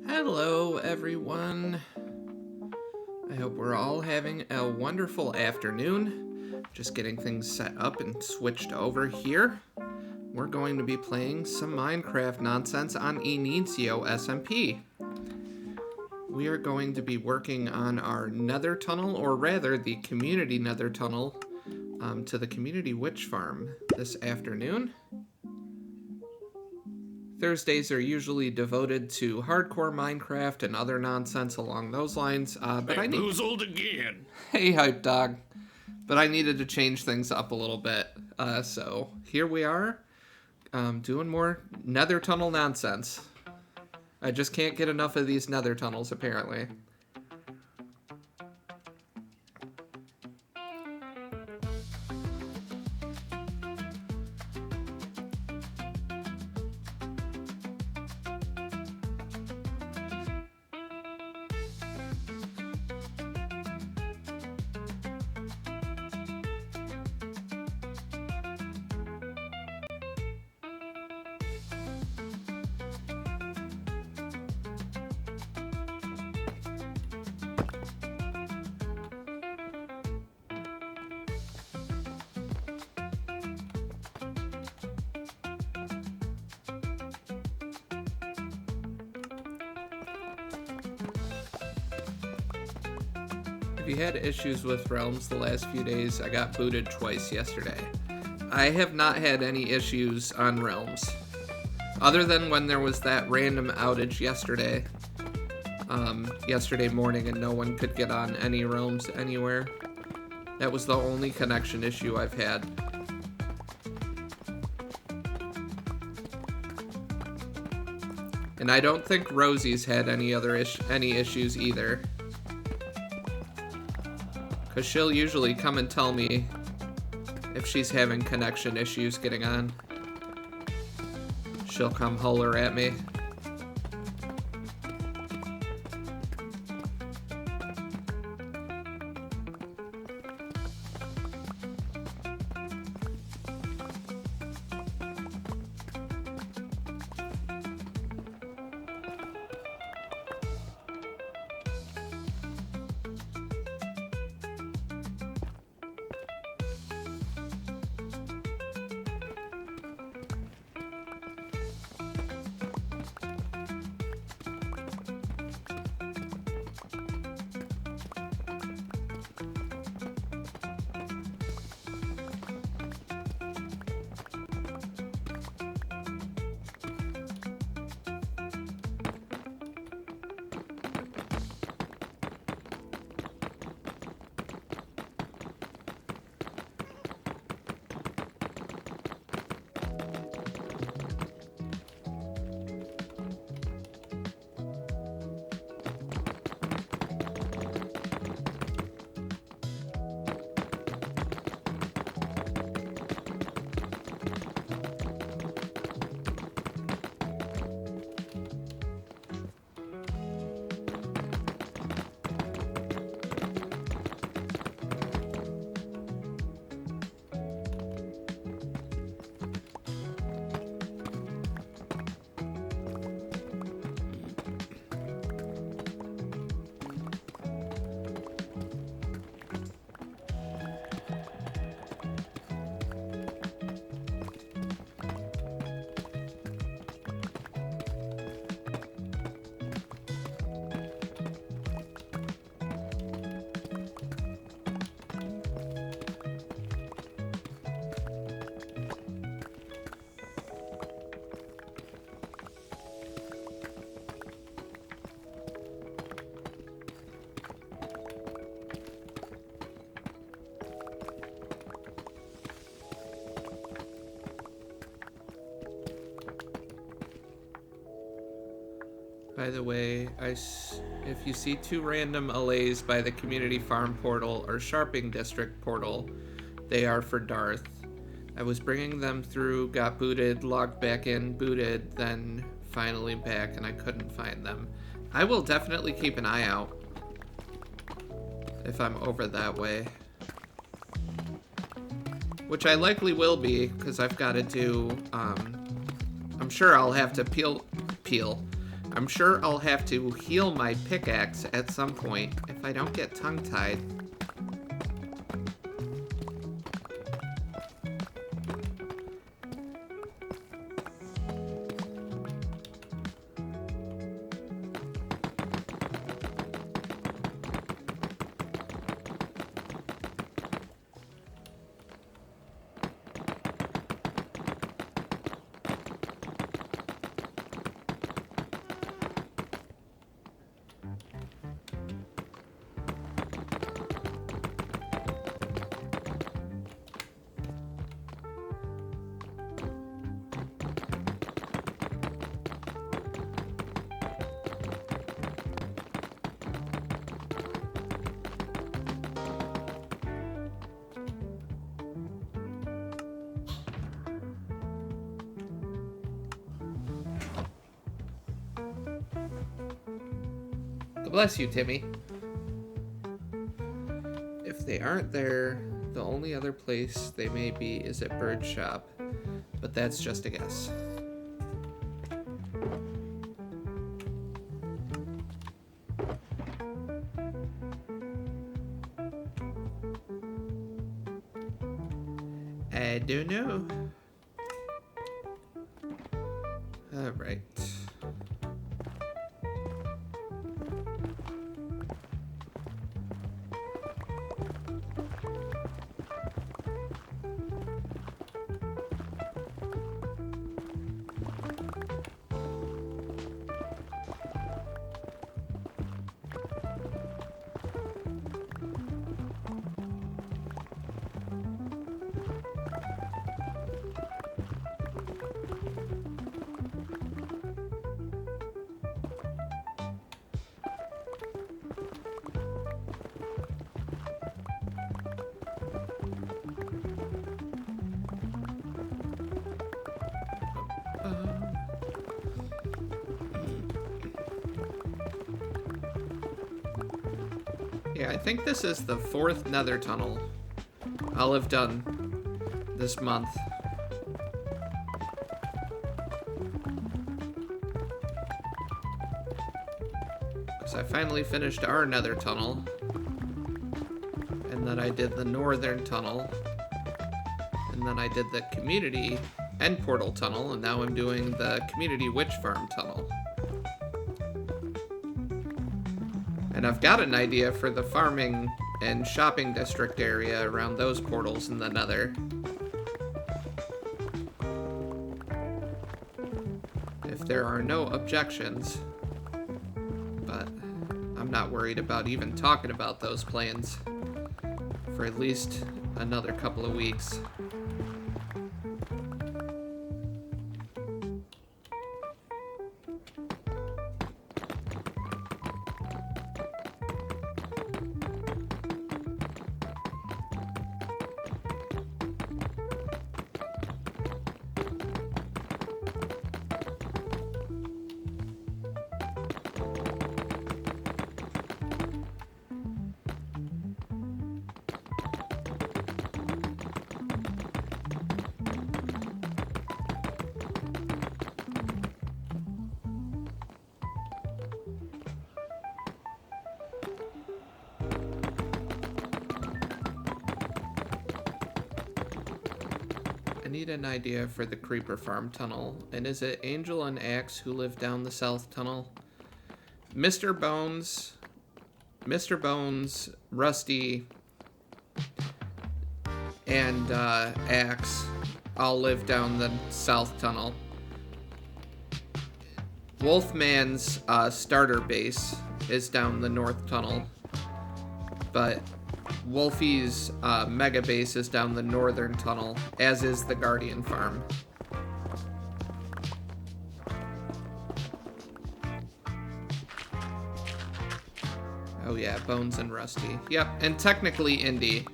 Hello, everyone. I hope we're all having a wonderful afternoon. Just getting things set up and switched over here. We're going to be playing some Minecraft nonsense on Inicio SMP. We are going to be working on our Nether tunnel, or rather the community Nether tunnel, to the community witch farm this afternoon. Thursdays are usually devoted to hardcore Minecraft and other nonsense along those lines. But I Bamboozled again. Hey, hype dog. But I needed to change things up a little bit. So here we are, doing more Nether tunnel nonsense. I just can't get enough of these Nether tunnels, apparently. If you had issues with Realms the last few days, I got booted twice yesterday. I have not had any issues on Realms. Other than when there was that random outage yesterday. Yesterday morning and no one could get on any Realms anywhere. That was the only connection issue I've had. And I don't think Rosie's had any issues either. Because she'll usually come and tell me if she's having connection issues getting on. She'll come holler at me. By the way, if you see two random allays by the community farm portal or Sharping District portal, they are for Darth. I was bringing them through, got booted, logged back in, booted, then finally back, and I couldn't find them. I will definitely keep an eye out if I'm over that way. Which I likely will be, because I've got to do, I'm sure I'll have to I'm sure I'll have to heal my pickaxe at some point if I don't get tongue-tied. Bless you, Timmy. If they aren't there, the only other place they may be is at Bird's shop, but that's just a guess. I don't know. All right. Yeah, I think this is the 4th Nether tunnel I'll have done this month. Because I finally finished our Nether tunnel, and then I did the Northern tunnel, and then I did the community end portal tunnel, and now I'm doing the community witch farm tunnel. And I've got an idea for the farming and shopping district area around those portals in the Nether. If there are no objections. But I'm not worried about even talking about those plans for at least another couple of weeks. I need an idea for the creeper farm tunnel. And is it Angel and Axe who live down the south tunnel? Mr. Bones, Rusty, and Axe all live down the south tunnel. Wolfman's starter base is down the north tunnel, but Wolfie's mega base is down the northern tunnel, as is the Guardian farm. Oh yeah, Bones and Rusty. Yep, and technically Indy.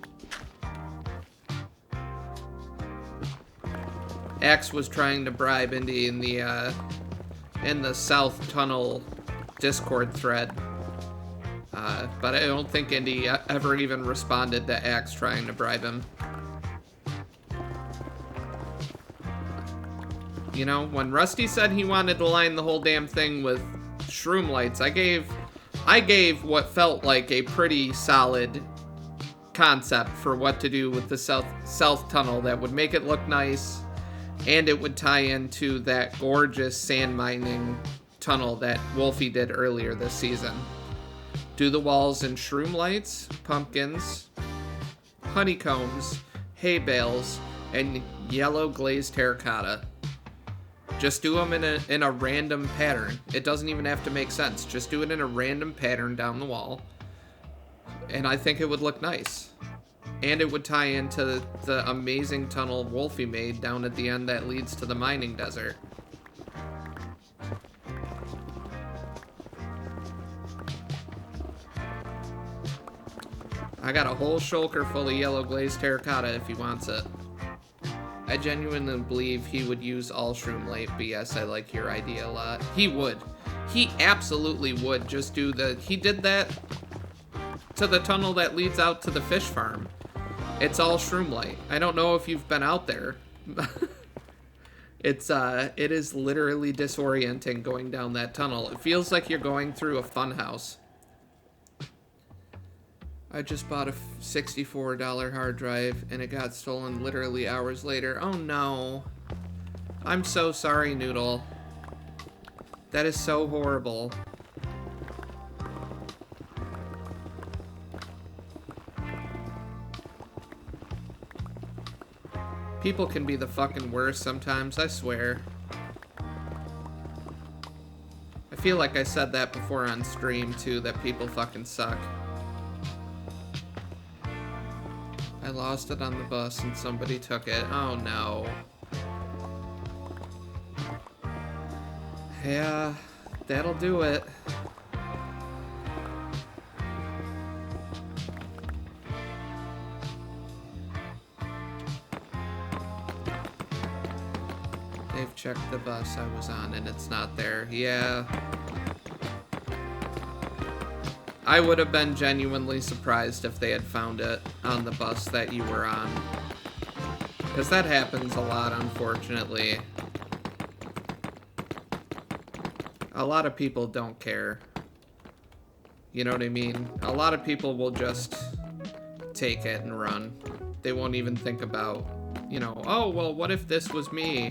Axe was trying to bribe Indy in the South Tunnel Discord thread. But I don't think Indy ever even responded to Axe trying to bribe him. You know, when Rusty said he wanted to line the whole damn thing with shroom lights. I gave what felt like a pretty solid concept for what to do with the south tunnel that would make it look nice, and it would tie into that gorgeous sand mining tunnel that Wolfie did earlier this season. Do the walls in shroom lights, pumpkins, honeycombs, hay bales, and yellow glazed terracotta. Just do them in a random pattern. It doesn't even have to make sense. Just do it in a random pattern down the wall. And I think it would look nice. And it would tie into the amazing tunnel Wolfie made down at the end that leads to the mining desert. I got a whole shulker full of yellow glazed terracotta if he wants it. I genuinely believe he would use all shroom light, but yes, I like your idea a lot. He would. He absolutely would just do he did that to the tunnel that leads out to the fish farm. It's all shroom light. I don't know if you've been out there. It is literally disorienting going down that tunnel. It feels like you're going through a fun house. I just bought a $64 hard drive and it got stolen literally hours later. Oh no. I'm so sorry, Noodle. That is so horrible. People can be the fucking worst sometimes, I swear. I feel like I said that before on stream too, that people fucking suck. I lost it on the bus and somebody took it. Oh no. Yeah, that'll do it. They've checked the bus I was on and it's not there. Yeah. I would have been genuinely surprised if they had found it on the bus that you were on. Because that happens a lot, unfortunately. A lot of people don't care. You know what I mean? A lot of people will just take it and run. They won't even think about, you know, oh, well, what if this was me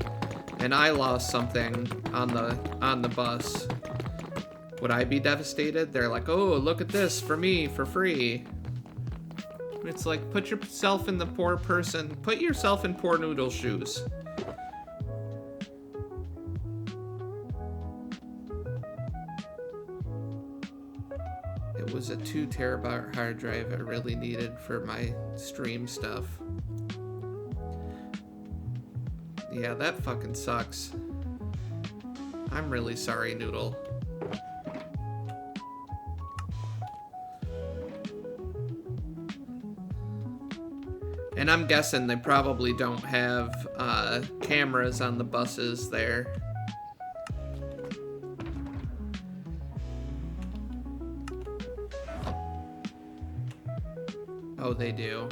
and I lost something on the bus? Would I be devastated? They're like, oh, look at this for me, for free. It's like, put yourself in the poor person. Put yourself in poor Noodle's shoes. It was a 2 terabyte hard drive I really needed for my stream stuff. Yeah, that fucking sucks. I'm really sorry, Noodle. And I'm guessing they probably don't have cameras on the buses there. Oh, they do.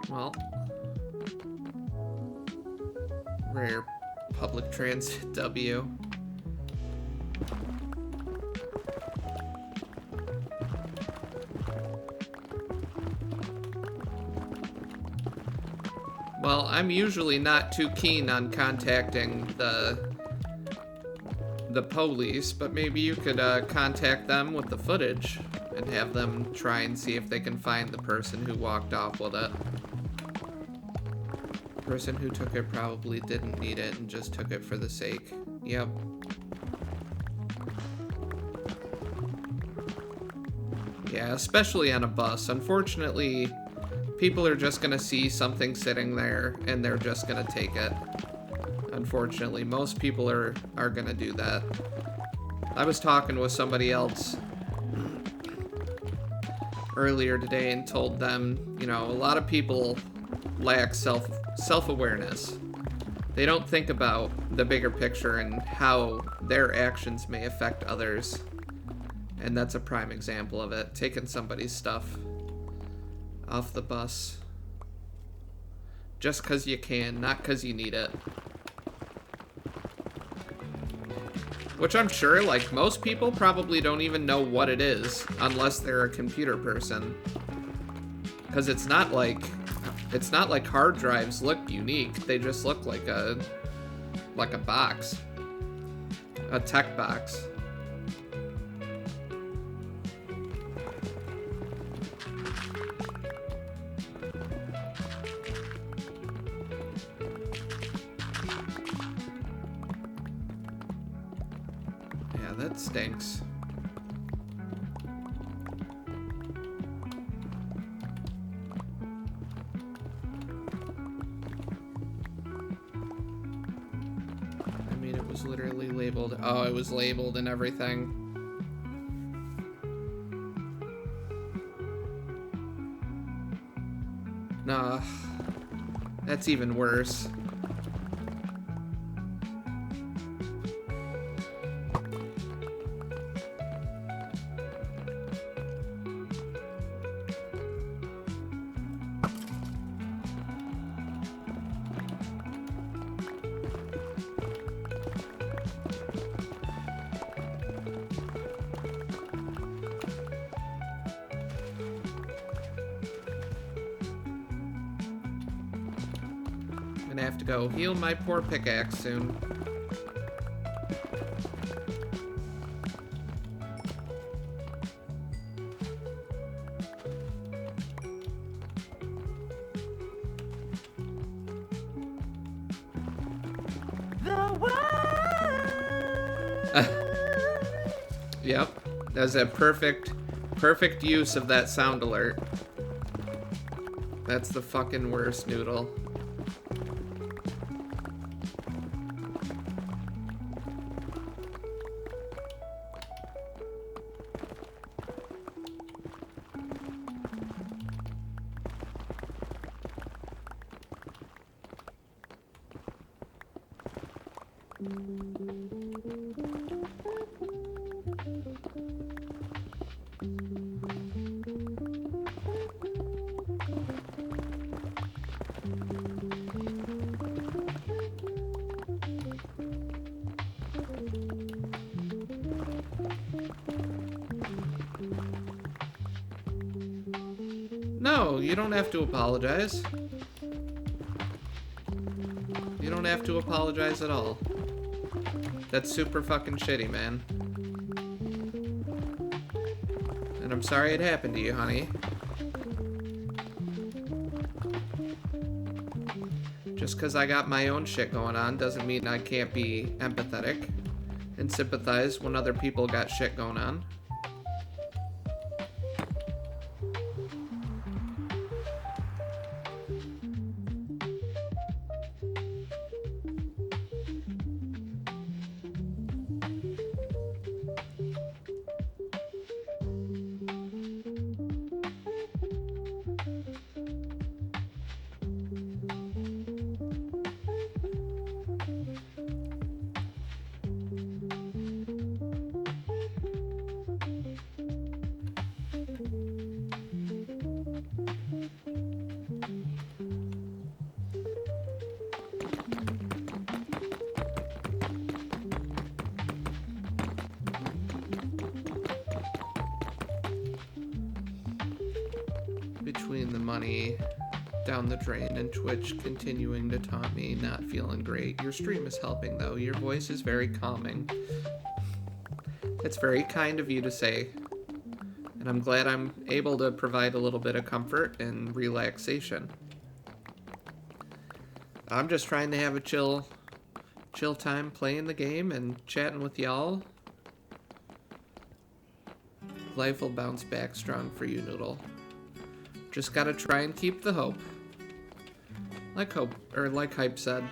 Well, rare public transit W. Well, I'm usually not too keen on contacting the police, but maybe you could contact them with the footage and have them try and see if they can find the person who walked off with it. The person who took it probably didn't need it and just took it for the sake. Yep. Yeah, especially on a bus. Unfortunately, people are just gonna see something sitting there and they're just gonna take it. Unfortunately, most people are gonna do that. I was talking with somebody else earlier today and told them, you know, a lot of people lack self-awareness. They don't think about the bigger picture and how their actions may affect others. And that's a prime example of it. Taking somebody's stuff off the bus. Just because you can, not because you need it. Which I'm sure, like, most people probably don't even know what it is unless they're a computer person. Because it's not like hard drives look unique. They just look like a box. A tech box. Yeah, that stinks. Literally labeled. Oh, it was labeled and everything. Nah. That's even worse. Have to go heal my poor pickaxe soon. Yep, that's a perfect use of that sound alert. That's the fucking worst, Noodle. No, you don't have to apologize. You don't have to apologize at all. That's super fucking shitty, man. And I'm sorry it happened to you, honey. Just because I got my own shit going on doesn't mean I can't be empathetic and sympathize when other people got shit going on. Between the money down the drain and Twitch continuing to taunt me, not feeling great. Your stream is helping, though. Your voice is very calming. It's very kind of you to say. And I'm glad I'm able to provide a little bit of comfort and relaxation. I'm just trying to have a chill time playing the game and chatting with y'all. Life will bounce back strong for you, Noodle. Just gotta try and keep the hope. Like Hype said.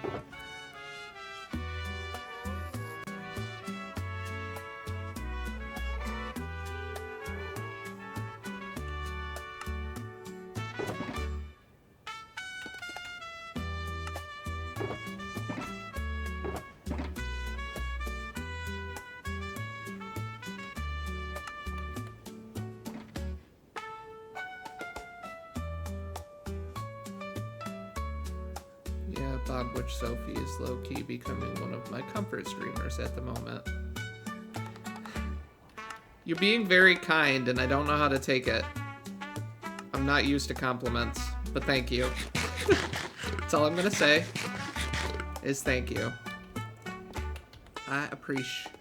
Bob Witch Sophie is low-key becoming one of my comfort streamers at the moment. You're being very kind, and I don't know how to take it. I'm not used to compliments, but thank you. That's all I'm gonna say, is thank you. I appreciate.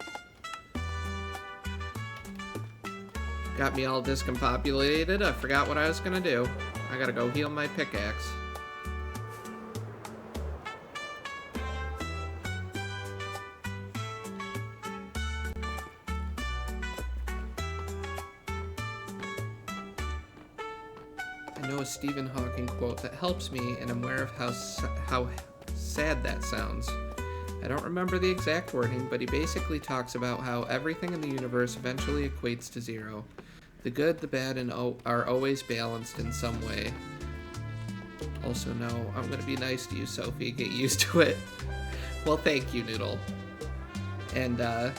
Got me all discombobulated. I forgot what I was gonna do. I gotta go heal my pickaxe. I know a Stephen Hawking quote that helps me, and I'm aware of how sad that sounds. I don't remember the exact wording, but he basically talks about how everything in the universe eventually equates to zero. The good, the bad, and are always balanced in some way. Also, no, I'm gonna be nice to you, Sophie. Get used to it. Well, thank you, Noodle. And,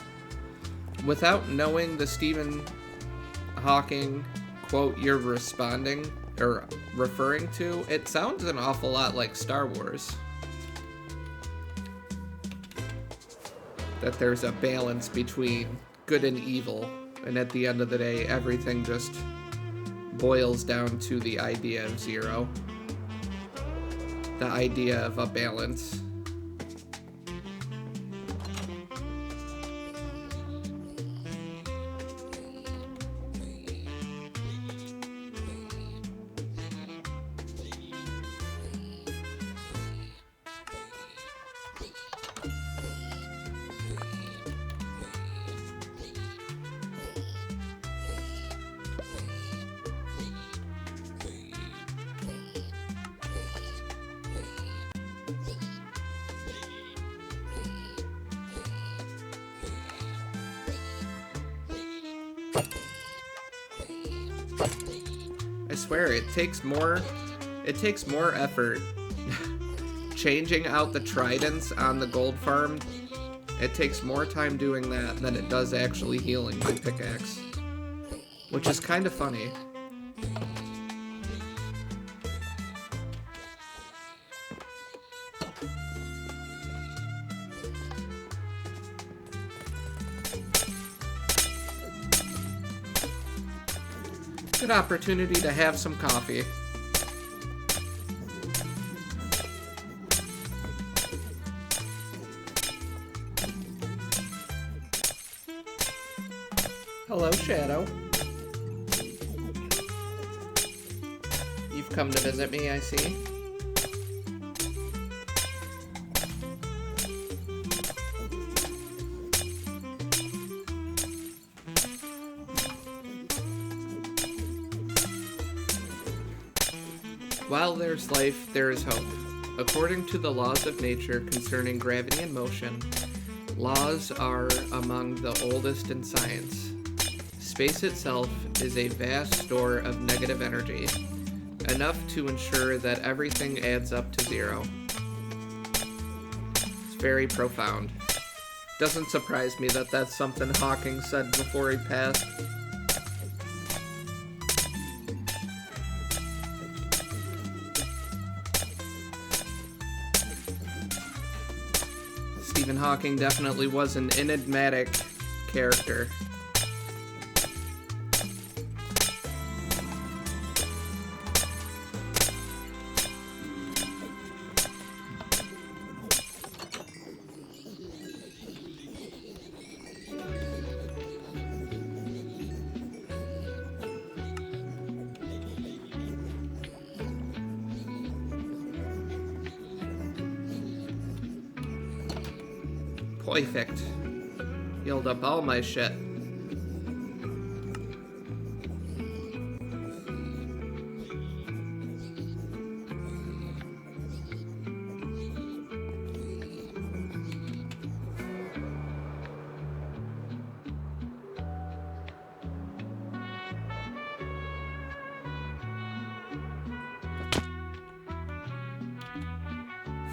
without knowing the Stephen Hawking quote you're responding, or referring to, it sounds an awful lot like Star Wars. That there's a balance between good and evil, and at the end of the day, everything just boils down to the idea of zero. The idea of a balance. I swear, it takes more effort changing out the tridents on the gold farm. It takes more time doing that than it does actually healing my pickaxe. Which is kind of funny. Good opportunity to have some coffee. Hello, Shadow. You've come to visit me, I see. While there's life, there is hope. According to the laws of nature concerning gravity and motion, laws are among the oldest in science. Space itself is a vast store of negative energy, enough to ensure that everything adds up to zero. It's very profound. Doesn't surprise me that that's something Hawking said before he passed. Stephen Hawking definitely was an enigmatic character. Perfect. Healed up all my shit.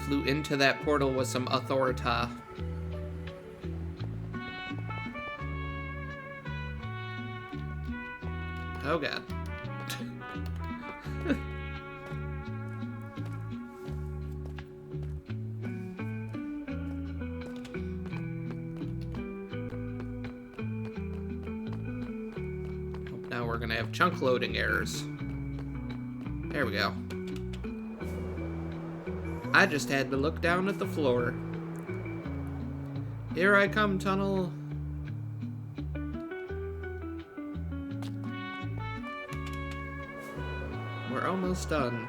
Flew into that portal with some authority. Oh god. Now we're gonna have chunk loading errors. There we go. I just had to look down at the floor. Here I come, tunnel. We're almost done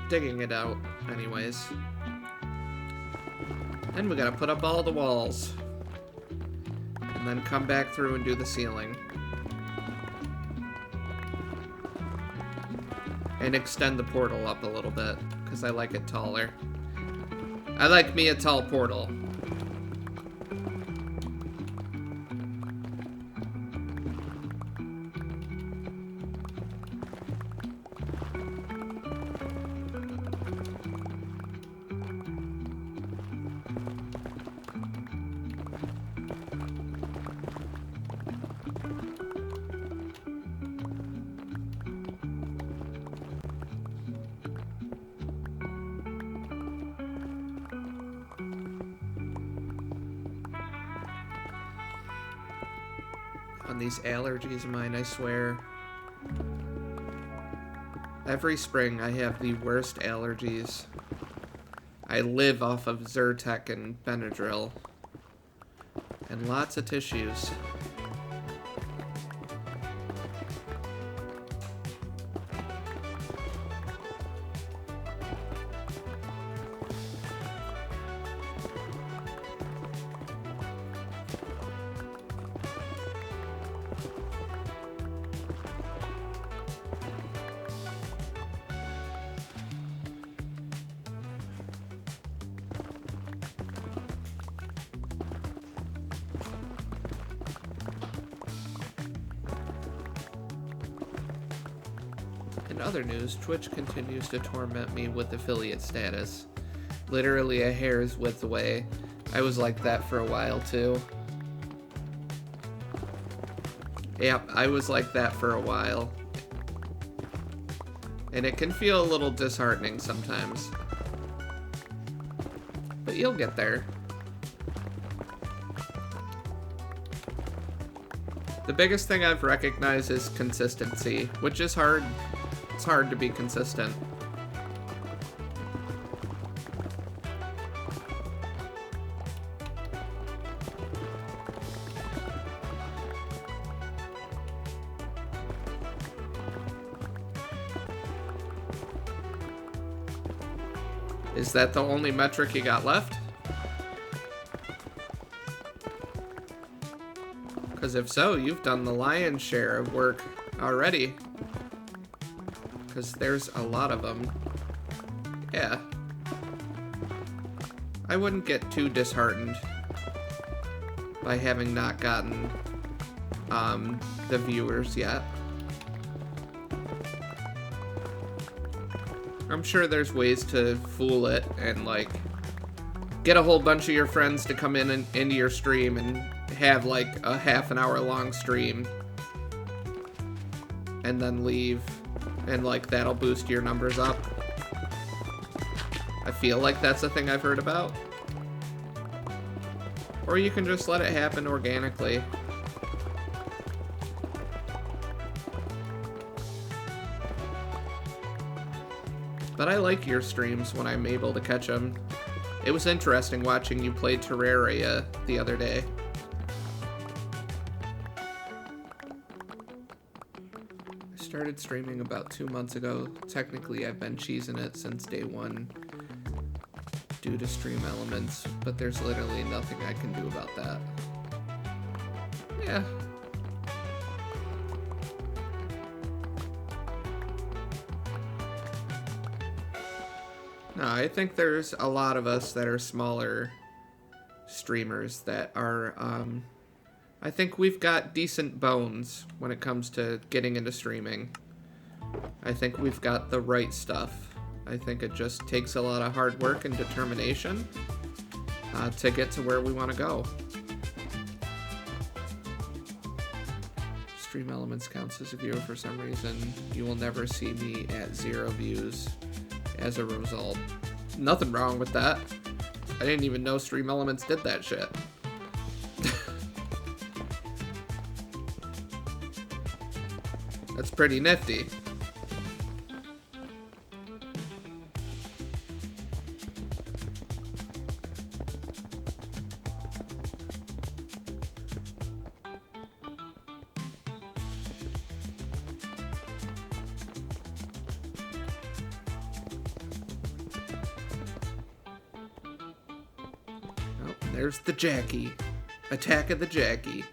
digging it out, anyways. Then we gotta put up all the walls. And then come back through and do the ceiling. And extend the portal up a little bit, because I like it taller. I like me a tall portal. On these allergies of mine, I swear. Every spring I have the worst allergies. I live off of Zyrtec and Benadryl. And lots of tissues. In other news, Twitch continues to torment me with affiliate status. Literally a hair's width away. I was like that for a while too. Yep, I was like that for a while. And it can feel a little disheartening sometimes. But you'll get there. The biggest thing I've recognized is consistency, which is hard. It's hard to be consistent. Is that the only metric you got left? Because if so, you've done the lion's share of work already. Because there's a lot of them. Yeah. I wouldn't get too disheartened by having not gotten the viewers yet. I'm sure there's ways to fool it and like get a whole bunch of your friends to come in and into your stream and have like a half an hour long stream and then leave. And, like, that'll boost your numbers up. I feel like that's a thing I've heard about. Or you can just let it happen organically. But I like your streams when I'm able to catch them. It was interesting watching you play Terraria the other day. Started streaming about 2 months ago. Technically, I've been cheesing it since day one due to stream elements, but there's literally nothing I can do about that. Yeah. No, I think there's a lot of us that are smaller streamers that are, I think we've got decent bones when it comes to getting into streaming. I think we've got the right stuff. I think it just takes a lot of hard work and determination to get to where we want to go. Stream Elements counts as a viewer for some reason. You will never see me at 0 views as a result. Nothing wrong with that. I didn't even know Stream Elements did that shit. That's pretty nifty. Oh, there's the Jackie. Attack of the Jackie.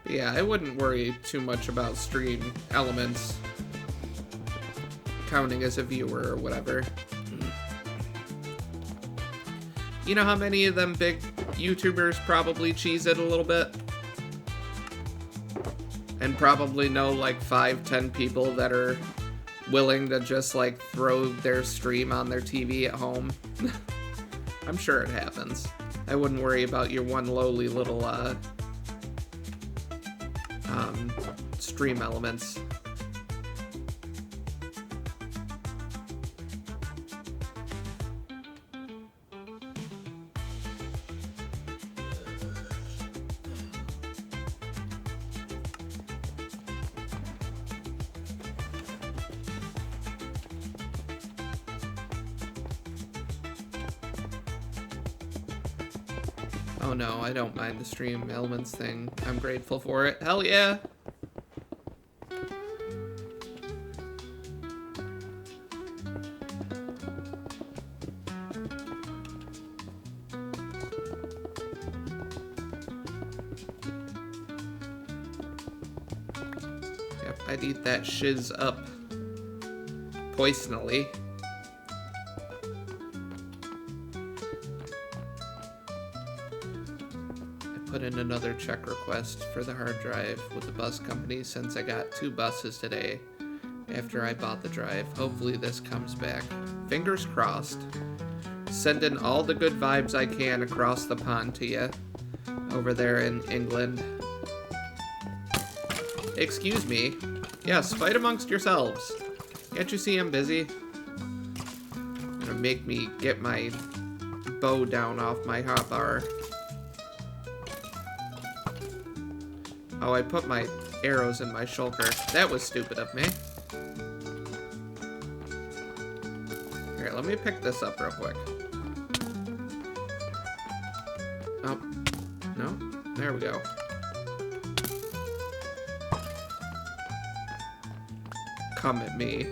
Yeah, I wouldn't worry too much about stream elements counting as a viewer or whatever. You know how many of them big YouTubers probably cheese it a little bit? And probably know like 5-10 people that are willing to just like throw their stream on their TV at home. I'm sure it happens. I wouldn't worry about your one lowly little stream elements. Oh no, I don't mind the stream elements thing. I'm grateful for it. Hell yeah! Yep, I'd eat that shiz up poisonally. Put in another check request for the hard drive with the bus company since I got 2 buses today after I bought the drive. Hopefully this comes back. Fingers crossed. Sending all the good vibes I can across the pond to you over there in England. Excuse me. Yes, fight amongst yourselves. Can't you see I'm busy? Gonna make me get my bow down off my hotbar. Oh, I put my arrows in my shulker. That was stupid of me. Here, let me pick this up real quick. Oh, no? There we go. Come at me.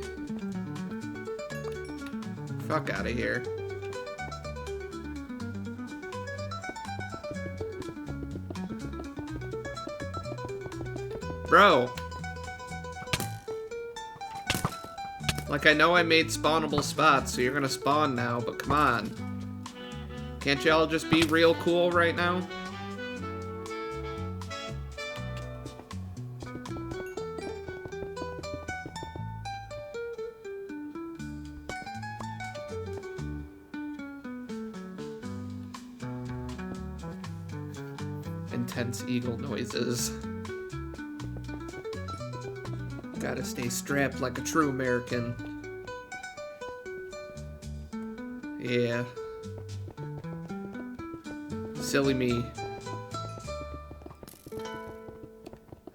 Fuck out of here. Bro. Like, I know I made spawnable spots, so you're gonna spawn now, but come on. Can't y'all just be real cool right now? Intense eagle noises. Gotta stay strapped like a true American. Yeah. Silly me.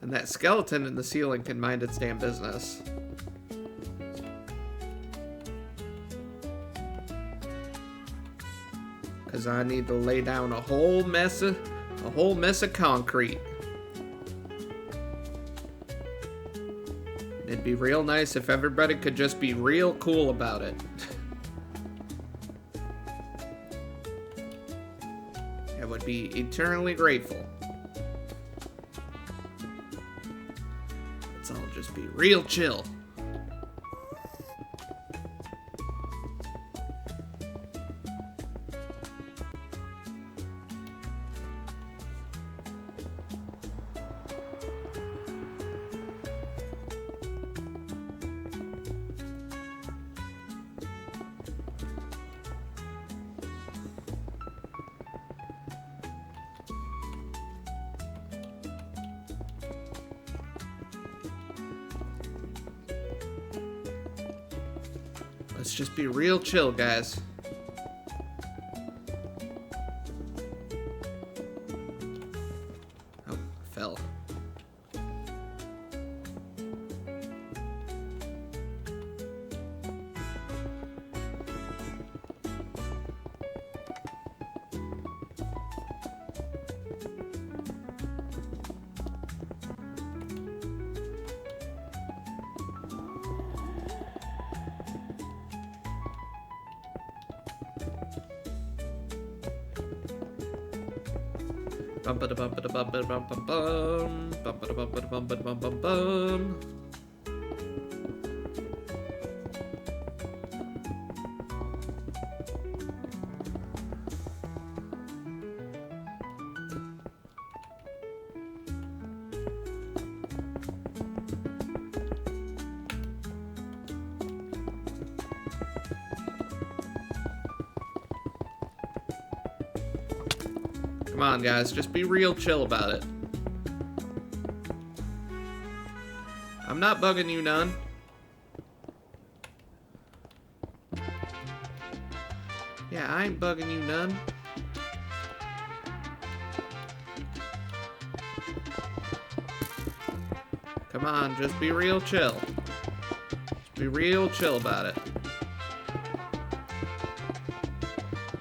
And that skeleton in the ceiling can mind its damn business. Cause I need to lay down a whole mess of concrete. It'd be real nice if everybody could just be real cool about it. I would be eternally grateful. Let's all just be real chill. Let's just be real chill, guys. Oh, fell. Bum ba da bum ba da bum ba da bum bum bum bum ba da bum ba da bum ba da bum bum bum. Come on, guys, just be real chill about it. I'm not bugging you none. Yeah, I ain't bugging you none. Come on, just be real chill. Just be real chill about it.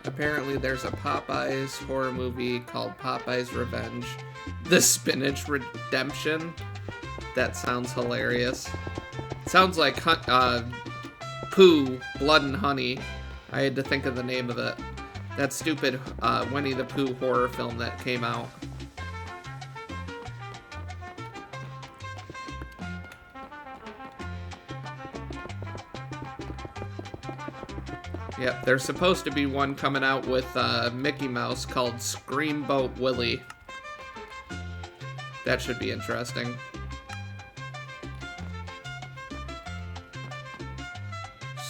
Apparently there's a Popeyes horror movie called Popeyes Revenge. The Spinach Redemption. That sounds hilarious. It sounds like Pooh, Blood and Honey. I had to think of the name of it. That stupid Winnie the Pooh horror film that came out. Yep, there's supposed to be one coming out with Mickey Mouse called Screamboat Willie. That should be interesting.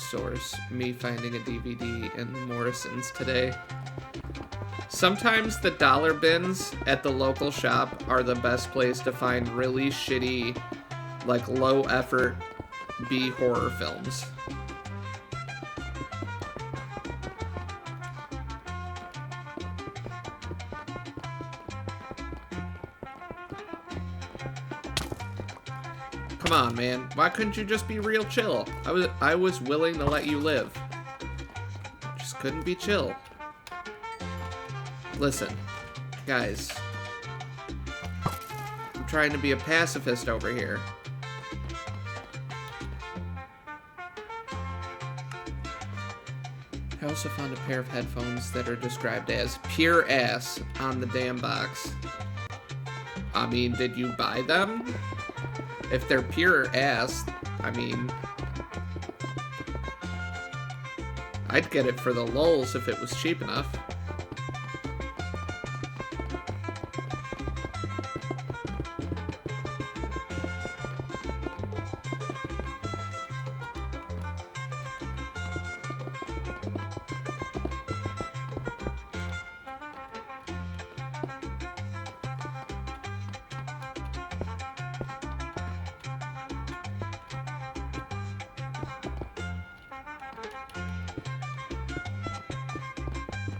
Source, me finding a DVD in the Morrisons today. Sometimes the dollar bins at the local shop are the best place to find really shitty, like low effort B horror films. Come on, man. Why couldn't you just be real chill? I was willing to let you live. Just couldn't be chill. Listen, guys. I'm trying to be a pacifist over here. I also found a pair of headphones that are described as pure ass on the damn box. I mean, did you buy them? If they're pure ass, I mean, I'd get it for the lulz if it was cheap enough.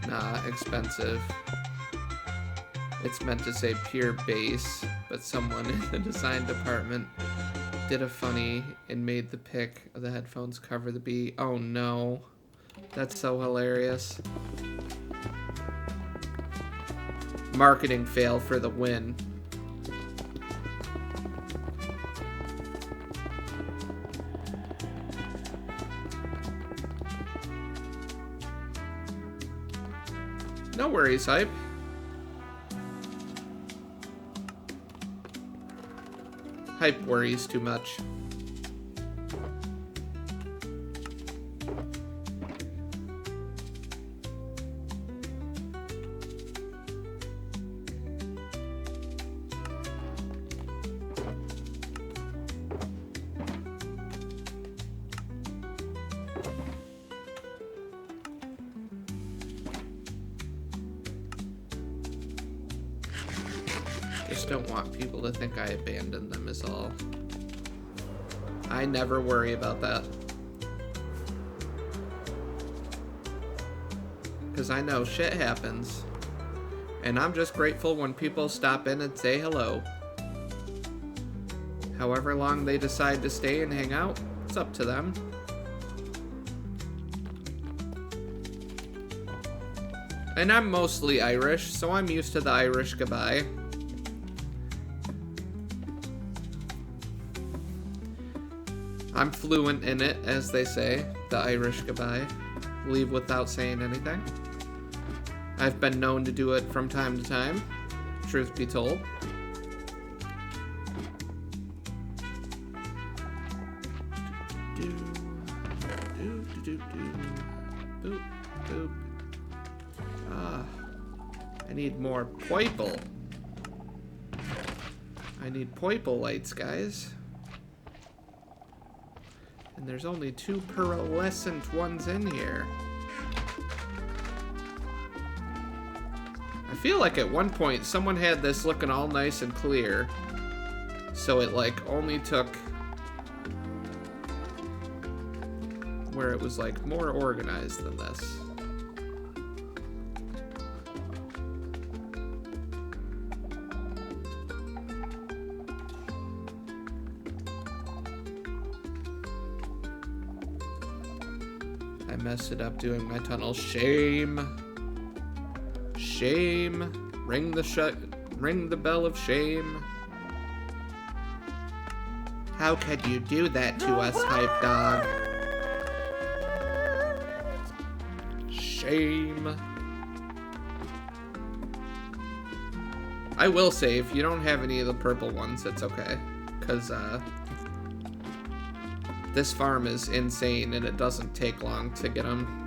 Nah, expensive. It's meant to say pure bass, but someone in the design department did a funny and made the pic of the headphones cover the B. Oh no. That's so hilarious. Marketing fail for the win. No worries, Hype. Hype worries too much. Just don't want people to think I abandoned them is all. I never worry about that. Because I know shit happens. And I'm just grateful when people stop in and say hello. However long they decide to stay and hang out, it's up to them. And I'm mostly Irish, so I'm used to the Irish goodbye. I'm fluent in it, as they say, the Irish goodbye. Leave without saying anything. I've been known to do it from time to time, truth be told. Boop, boop. I need more poiple. I need poiple lights, guys. And there's only 2 pearlescent ones in here. I feel like at one point someone had this looking all nice and clear. So it like only took where it was like more organized than this. I messed it up doing my tunnel. Shame. Shame. Ring the bell of shame. How could you do that to us, Hype Dog? Shame. I will say, if you don't have any of the purple ones, it's okay. Because, this farm is insane and it doesn't take long to get them.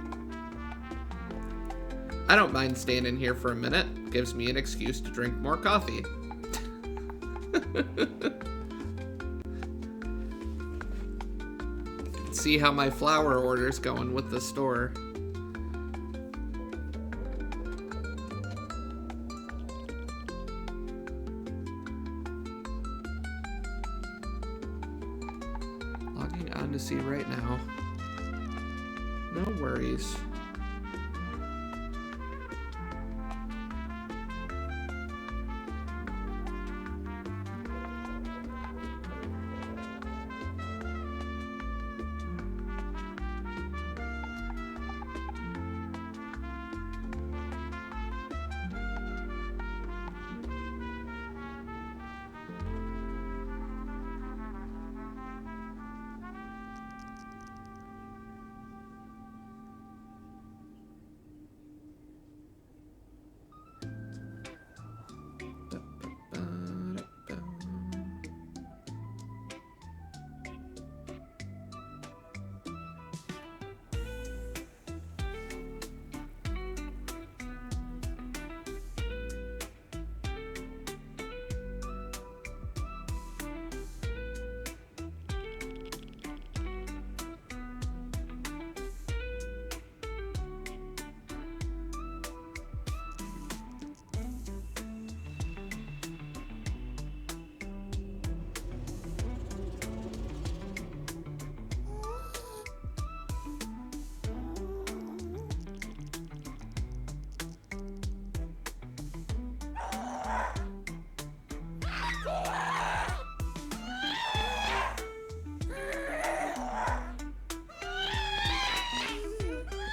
I don't mind staying in here for a minute. Gives me an excuse to drink more coffee. See how my flower order's going with the store. Logging on to see right now. No worries.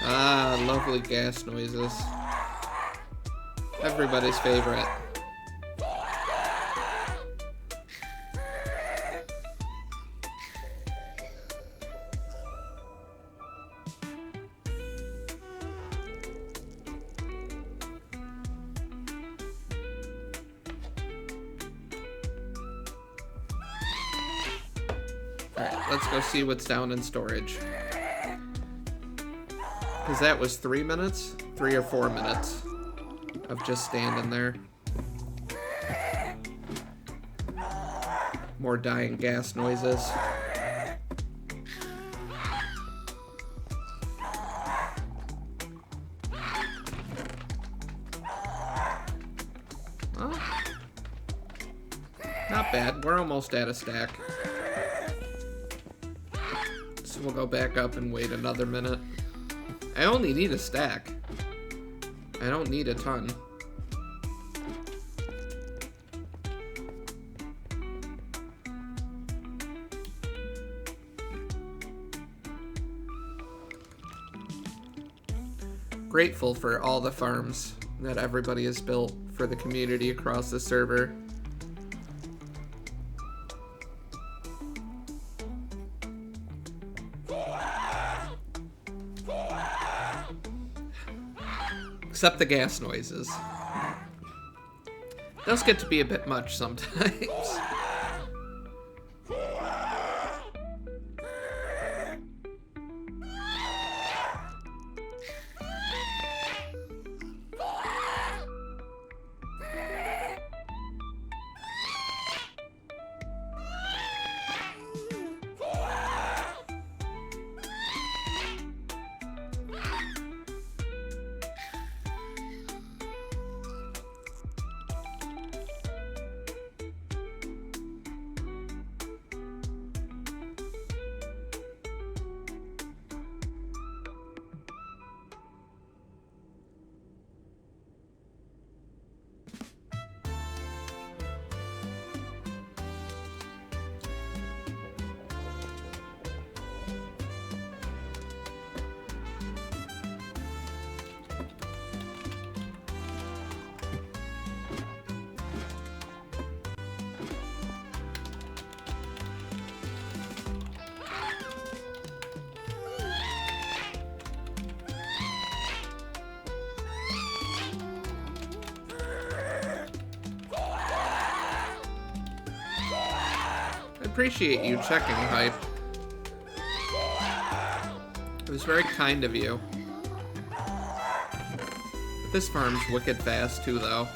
Ah, lovely gas noises. Everybody's favorite. let's go see what's down in storage. Because that was 3 minutes? 3 or 4 minutes of just standing there. More dying gas noises. Well, not bad. We're almost at a stack. So we'll go back up and wait another minute. I only need a stack. I don't need a ton. Grateful for all the farms that everybody has built for the community across the server. Except the gas noises. Those get to be a bit much sometimes. Appreciate you checking, Hype. It was very kind of you. This farm's wicked fast too, though.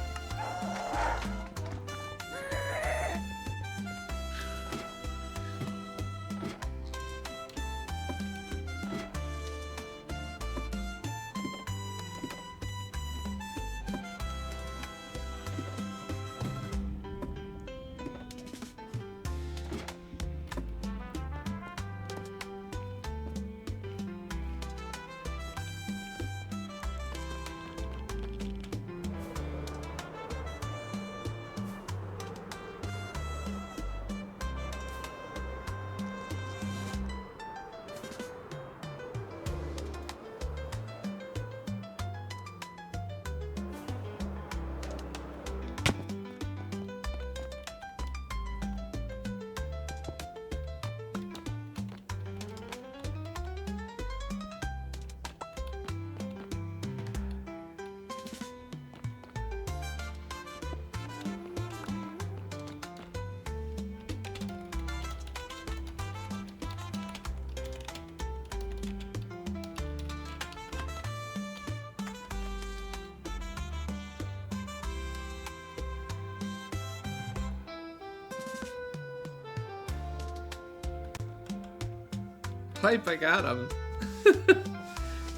Hype, I got him.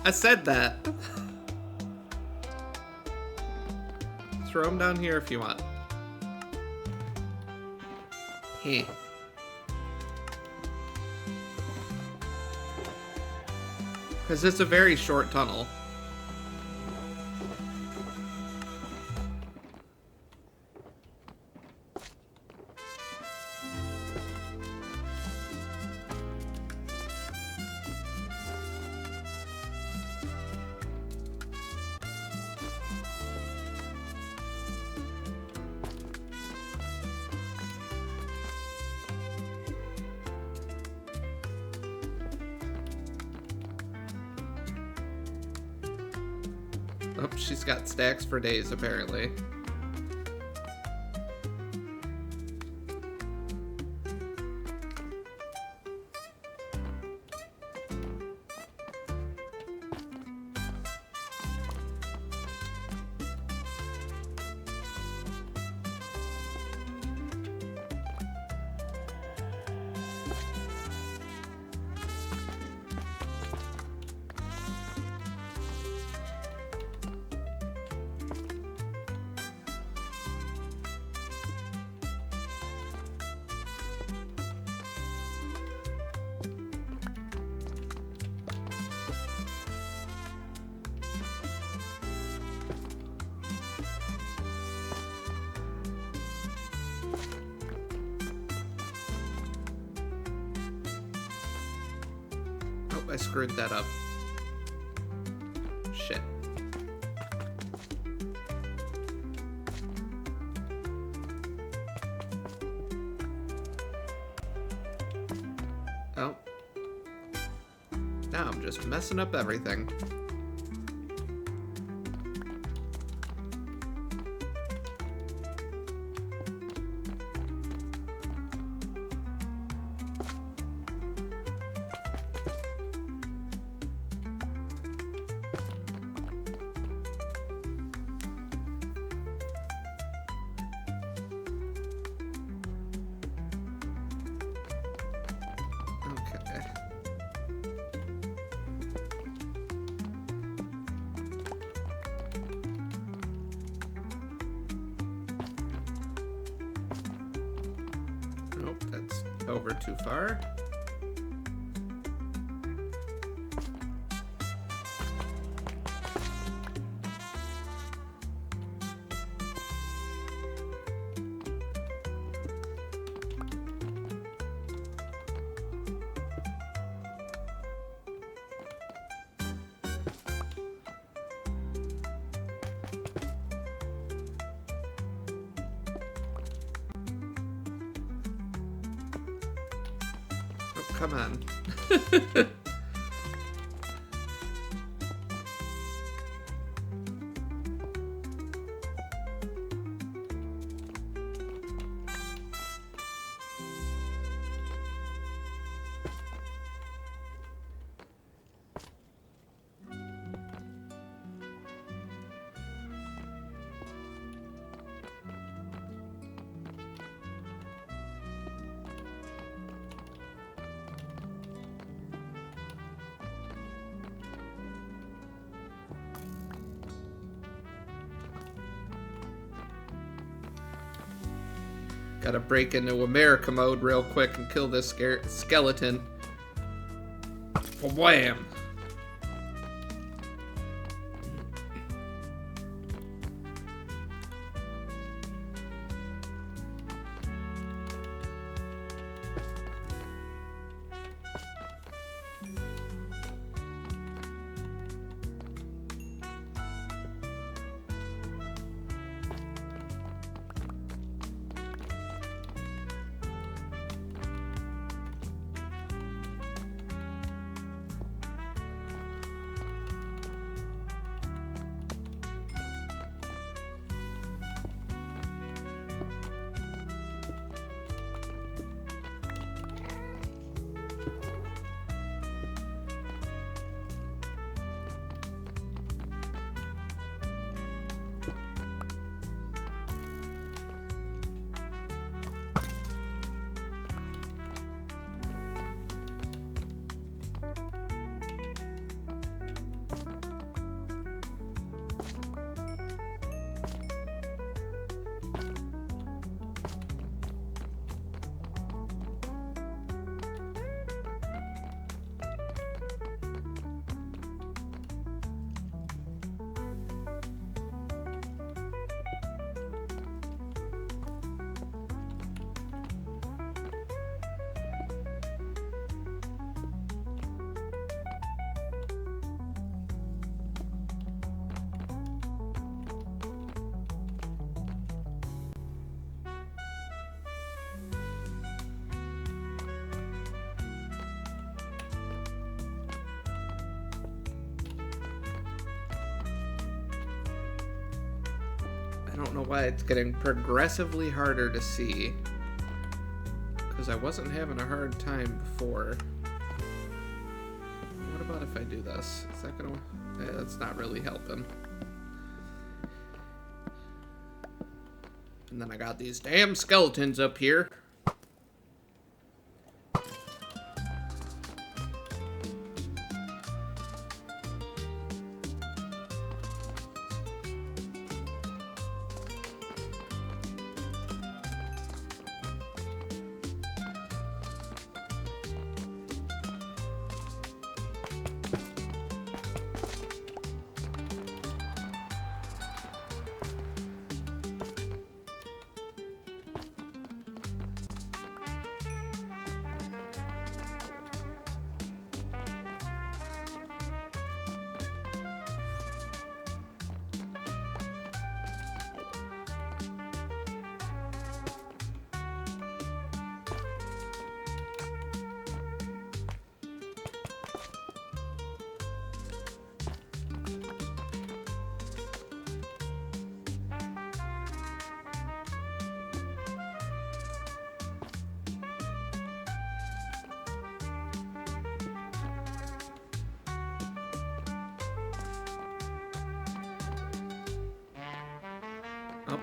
I said that. Throw him down here if you want. Hey. Because it's a very short tunnel. Oh, she's got stacks for days, apparently. I screwed that up. Shit. Oh. Now I'm just messing up everything. Nope, that's over too far. Come on. Gotta break into America mode real quick and kill this skeleton. Wham! I don't know why it's getting progressively harder to see. Because I wasn't having a hard time before. What about if I do this? Is that gonna... Yeah, that's not really helping. And then I got these damn skeletons up here.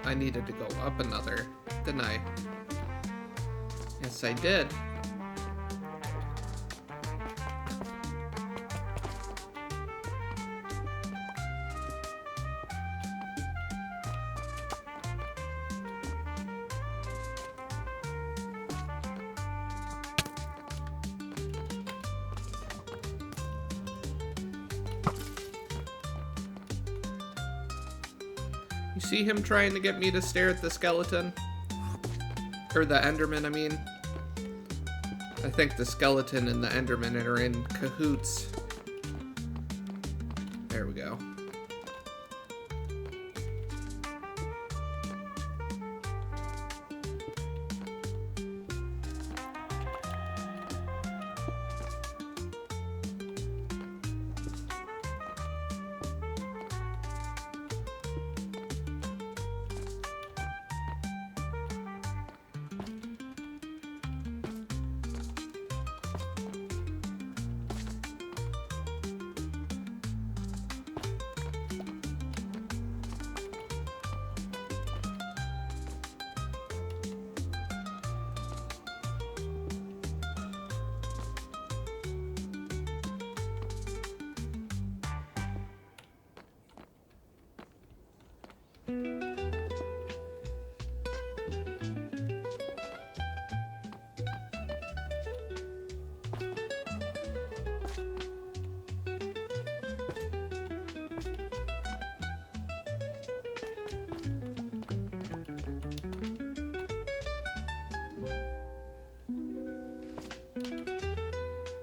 Oh, I needed to go up another, didn't I? Yes, I did. You see him trying to get me to stare at the skeleton? Or the Enderman, I mean. I think the skeleton and the Enderman are in cahoots. There we go.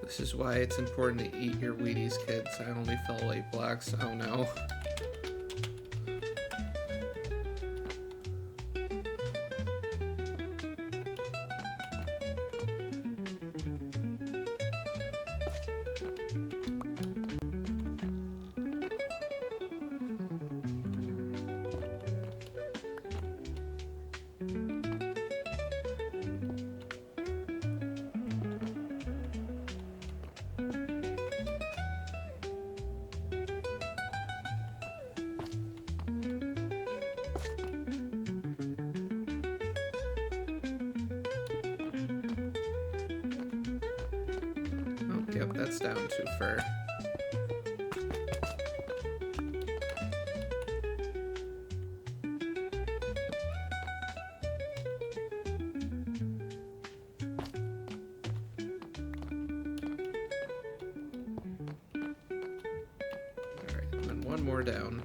This is why it's important to eat your Wheaties, kids. I only fell 8 blocks. Oh no. Yep, that's down too far. Alright, and then one more down.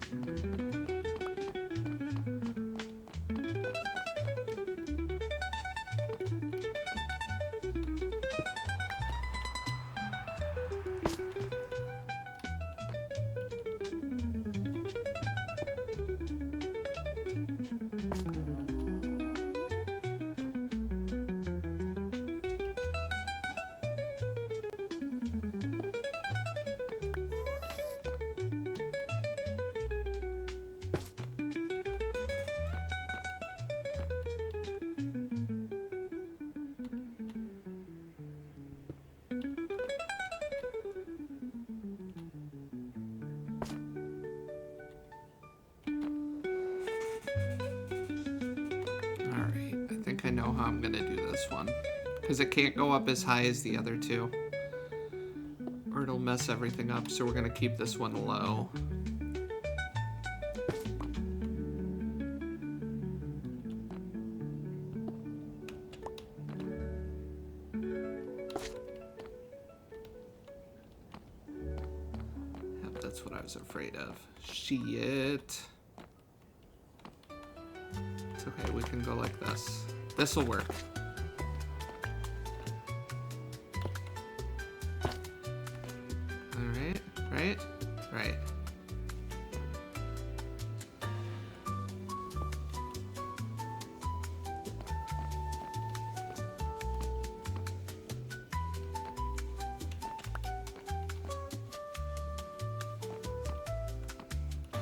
I know how I'm gonna do this one, because it can't go up as high as the other two, or it'll mess everything up, so we're gonna keep this one low. Yep, that's what I was afraid of. Shit. It's okay, we can go like this. This'll work. Alright, right.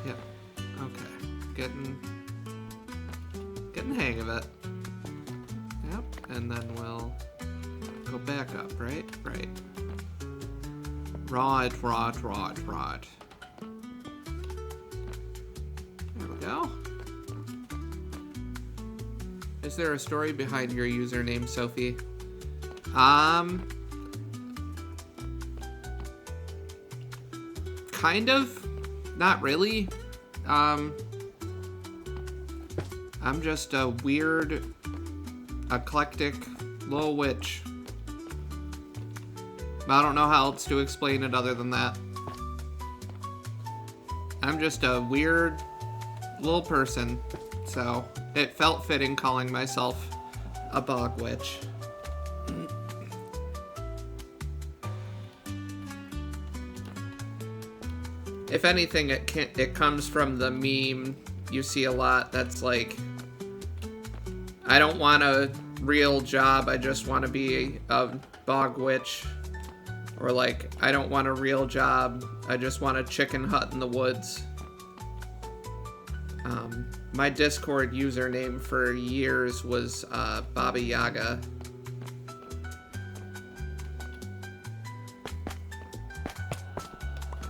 Yep, okay. Getting the hang of it. Yep, and then we'll go back up, right? Right. Rod. There we go. Is there a story behind your username, Sophie? Kind of. Not really. I'm just a weird, eclectic little witch. I don't know how else to explain it other than that. I'm just a weird little person, so it felt fitting calling myself a bog witch. If anything, it comes from the meme you see a lot that's like, I don't want a real job, I just want to be a bog witch. Or like, I don't want a real job, I just want a chicken hut in the woods. My Discord username for years was Baba Yaga.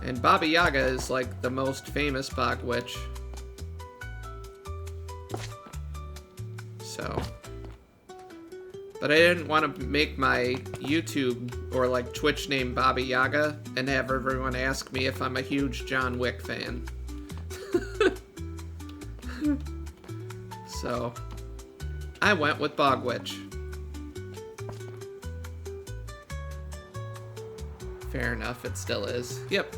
And Baba Yaga is like the most famous bog witch. So. But I didn't want to make my YouTube or like Twitch name Baba Yaga and have everyone ask me if I'm a huge John Wick fan. So, I went with Bog Witch. Fair enough, it still is. Yep.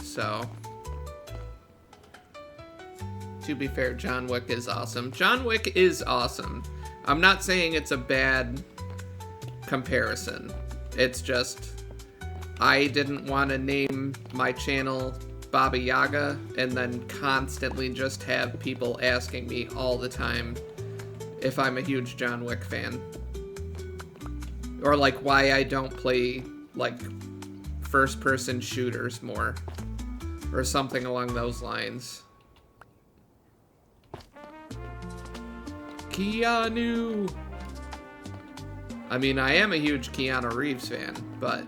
So, to be fair, John Wick is awesome. John Wick is awesome. I'm not saying it's a bad comparison. It's just, I didn't want to name my channel Baba Yaga and then constantly just have people asking me all the time if I'm a huge John Wick fan. Or like why I don't play like first-person shooters more. Or something along those lines. Keanu! I mean, I am a huge Keanu Reeves fan, but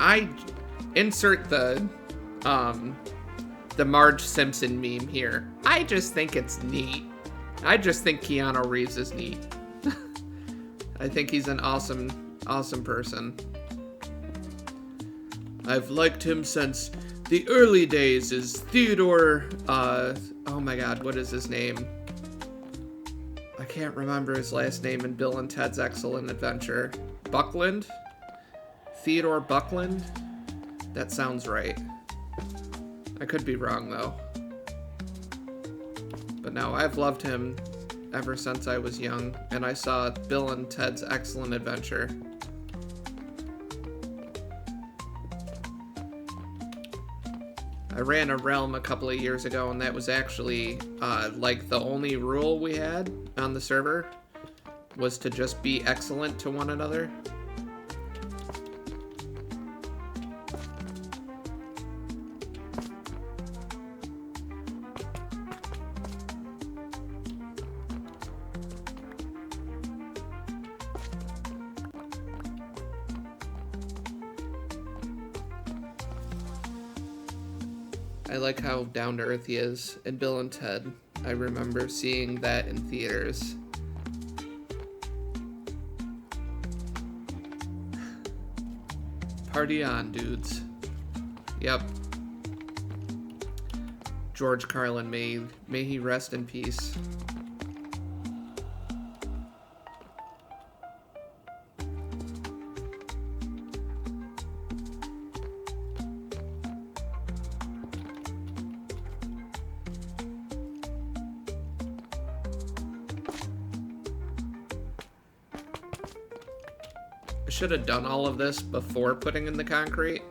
I insert the Marge Simpson meme here. I just think it's neat. I just think Keanu Reeves is neat. I think he's an awesome person. I've liked him since the early days as Theodore, oh my god, what is his name? I can't remember his last name in Bill and Ted's Excellent Adventure. Buckland? Theodore Buckland? That sounds right. I could be wrong, though. But no, I've loved him ever since I was young, and I saw Bill and Ted's Excellent Adventure. I ran a realm a couple of years ago, and that was actually, like, the only rule we had on the server was to just be excellent to one another. I like how down-to-earth he is in Bill and Ted. I remember seeing that in theaters. Party on, dudes. Yep. George Carlin, may he rest in peace. Should have done all of this before putting in the concrete,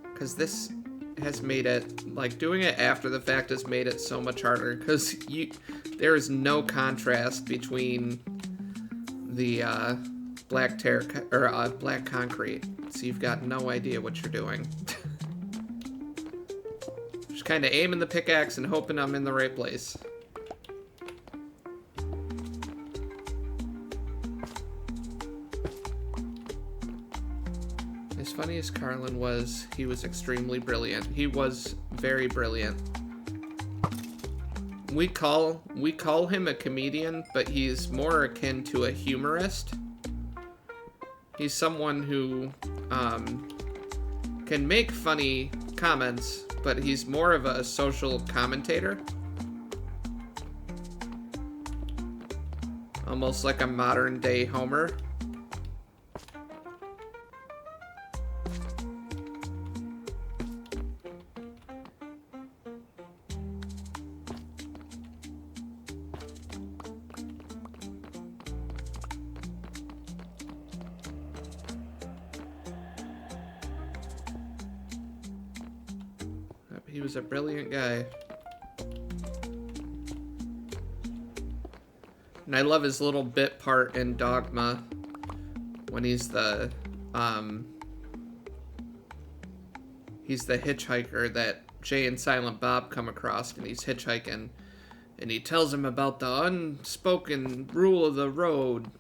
because this has made it, like, doing it after the fact has made it so much harder, because there is no contrast between the black concrete, so you've got no idea what you're doing. Just kind of aiming the pickaxe and hoping I'm in the right place. I as funny as Carlin was, he was extremely brilliant. He was very brilliant. We call him a comedian, but he's more akin to a humorist. He's someone who can make funny comments, but he's more of a social commentator. Almost like a modern day Homer. He was a brilliant guy. And I love his little bit part in Dogma when he's the hitchhiker that Jay and Silent Bob come across, and he's hitchhiking, and he tells him about the unspoken rule of the road,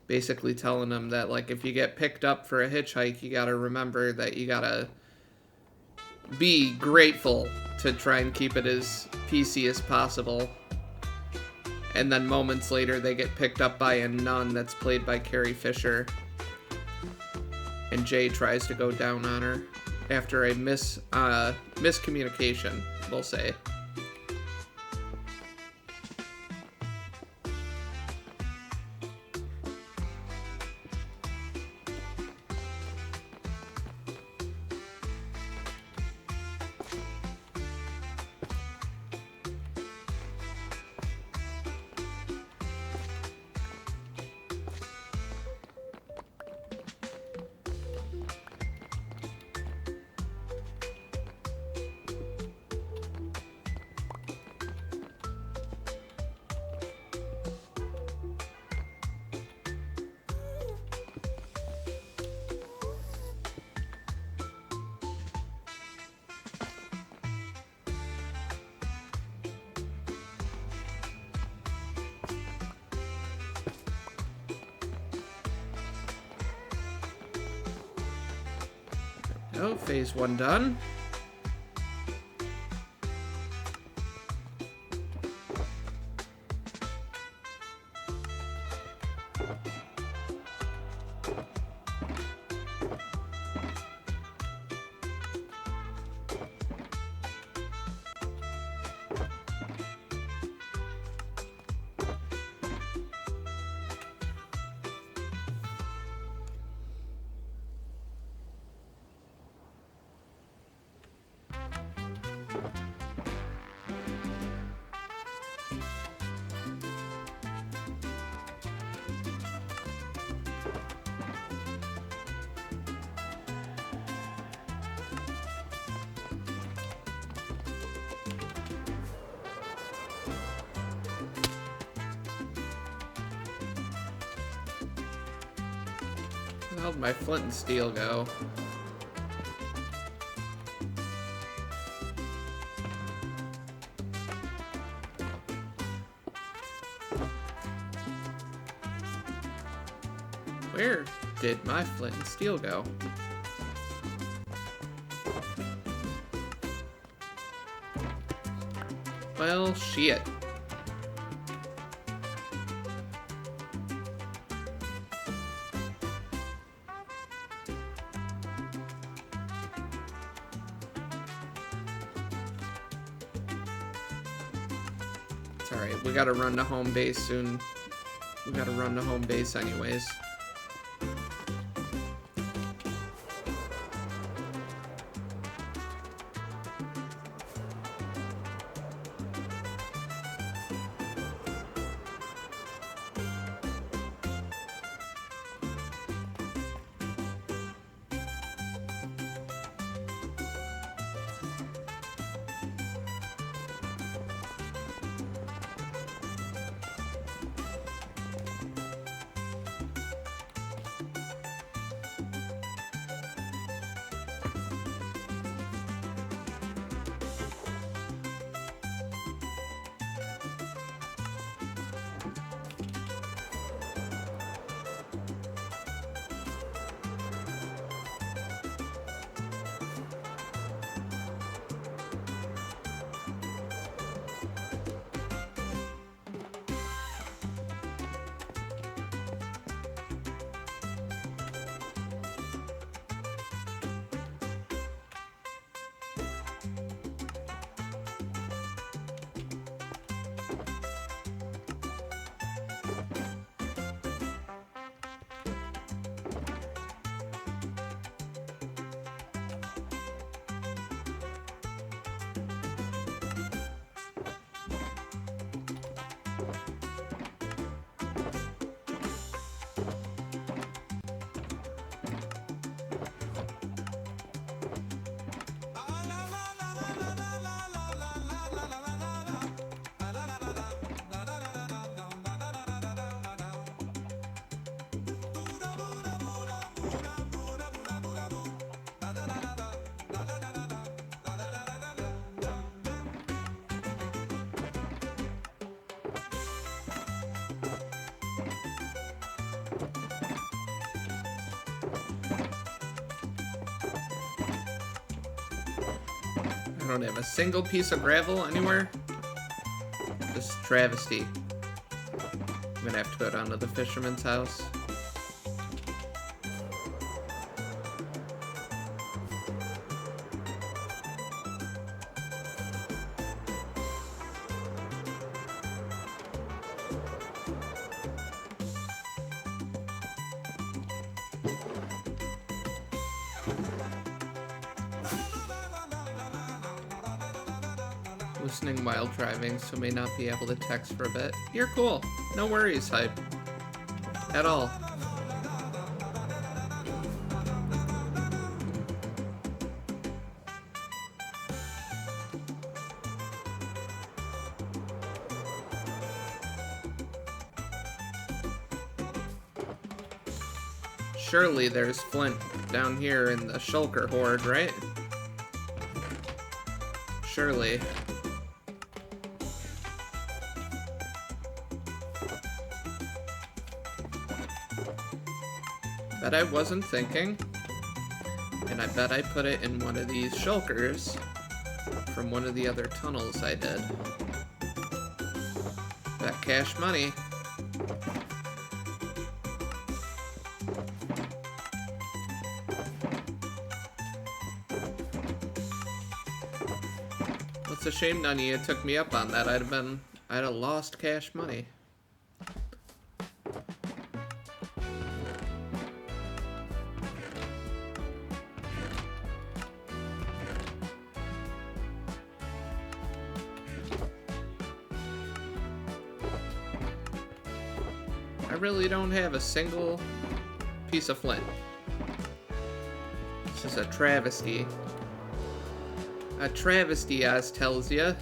basically telling him that, like, if you get picked up for a hitchhike, you gotta remember that you gotta be grateful to try and keep it as PC as possible. And then moments later, they get picked up by a nun that's played by Carrie Fisher. And Jay tries to go down on her after a miscommunication, we'll say. Oh, phase 1 done. How'd my flint and steel go? Where did my flint and steel go? Well, shit. It's alright, we gotta run to home base soon. We gotta run to home base anyways. I don't have a single piece of gravel anywhere. This is travesty. I'm gonna have to go down to the fisherman's house. Listening while driving, so may not be able to text for a bit. You're cool. No worries, Hype. At all. Surely there's flint down here in the shulker horde, right? Surely. Bet I wasn't thinking. And I bet I put it in one of these shulkers from one of the other tunnels I did. Bet cash money. It's a shame none of you took me up on that. I'd have lost cash money. I really don't have a single piece of flint. This is a travesty. A travesty, as tells ya.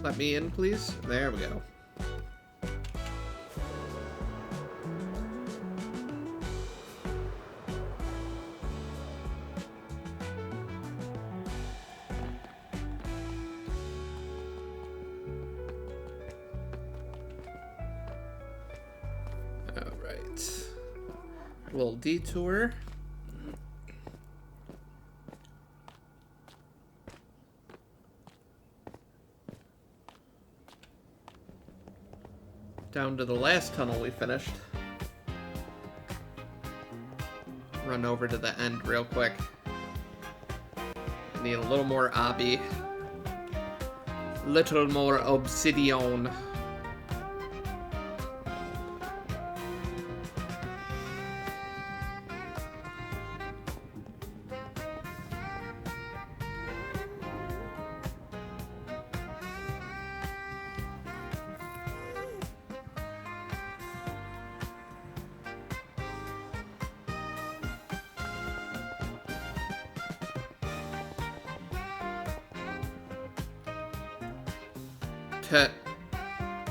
Let me in, please. There we go. All right. A little detour. Down to the last tunnel we finished. Run over to the end real quick. Need a little more obby. Little more obsidian.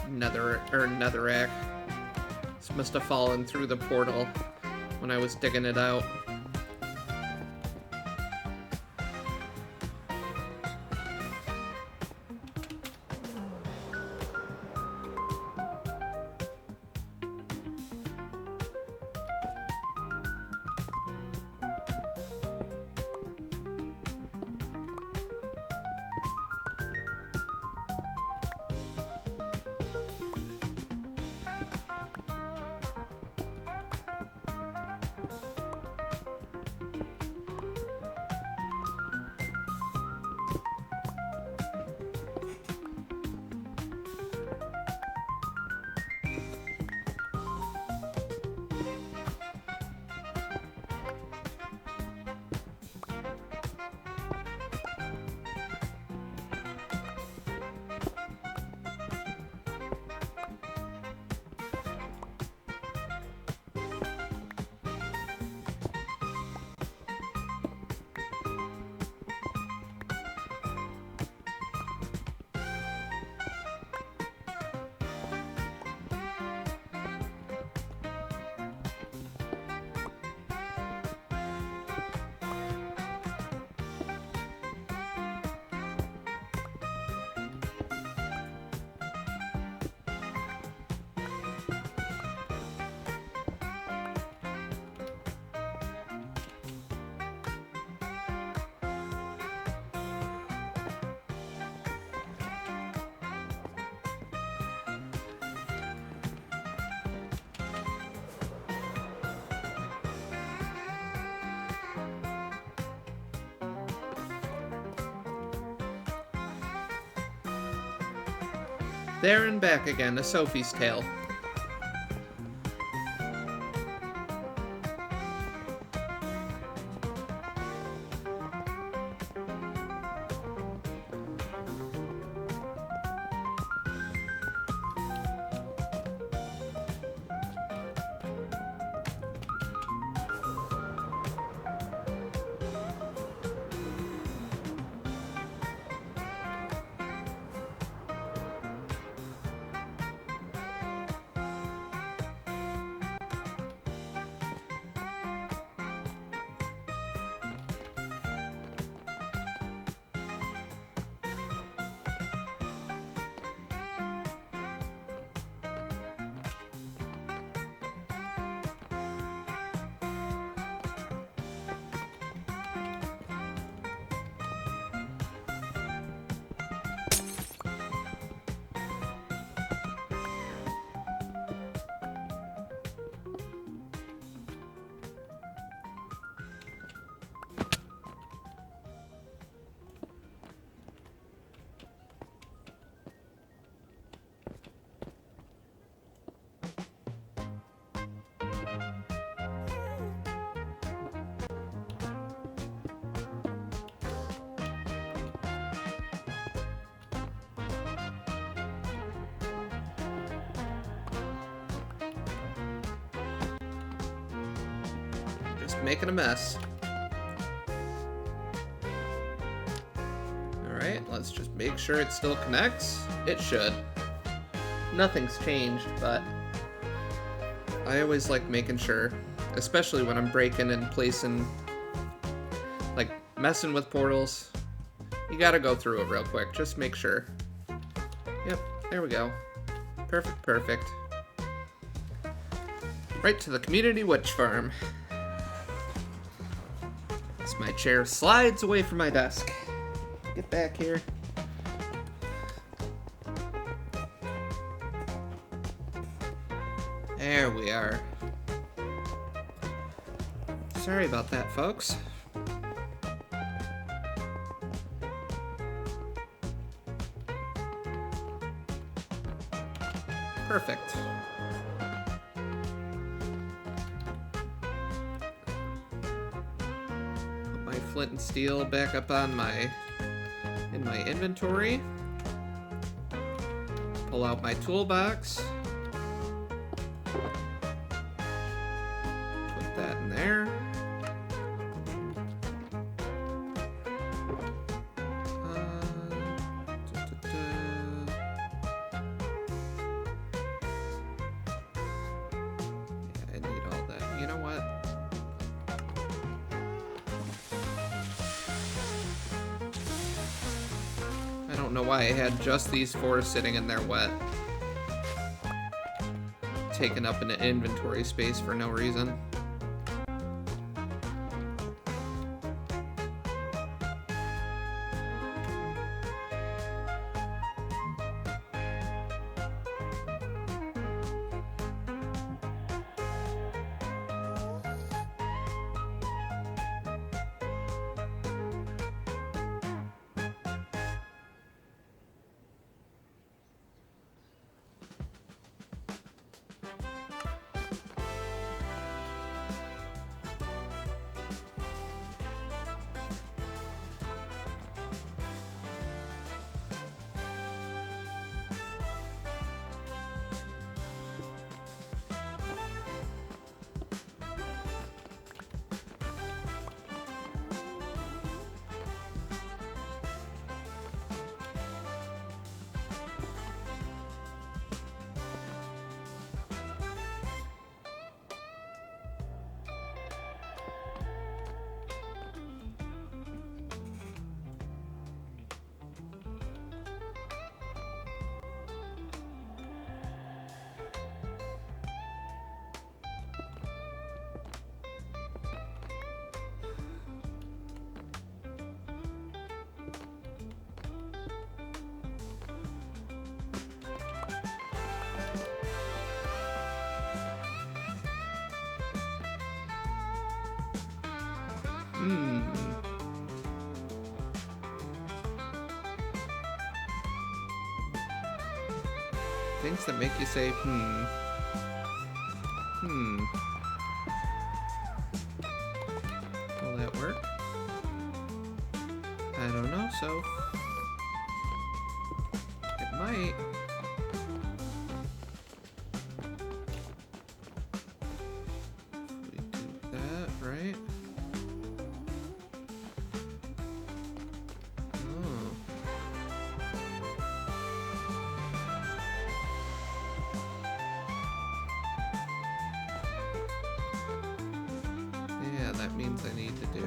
Nether, or Netherrack. Must have fallen through the portal when I was digging it out. There and back again, a Sophie's Tale. Just making a mess. Alright, let's just make sure it still connects. It should. Nothing's changed, but I always like making sure, especially when I'm breaking and placing, like messing with portals. You gotta go through it real quick, just make sure. Yep, there we go. Perfect, perfect. Right to the community witch farm. As my chair slides away from my desk. Get back here. There we are. Sorry about that, folks. Perfect. Put my flint and steel back up on in my inventory. Pull out my toolbox. Put that in there. don't know why I had just these 4 sitting in there wet. Taking up an inventory space for no reason. Things that make you say, Will that work? I don't know, so it might. If we do that, right? That means I need to do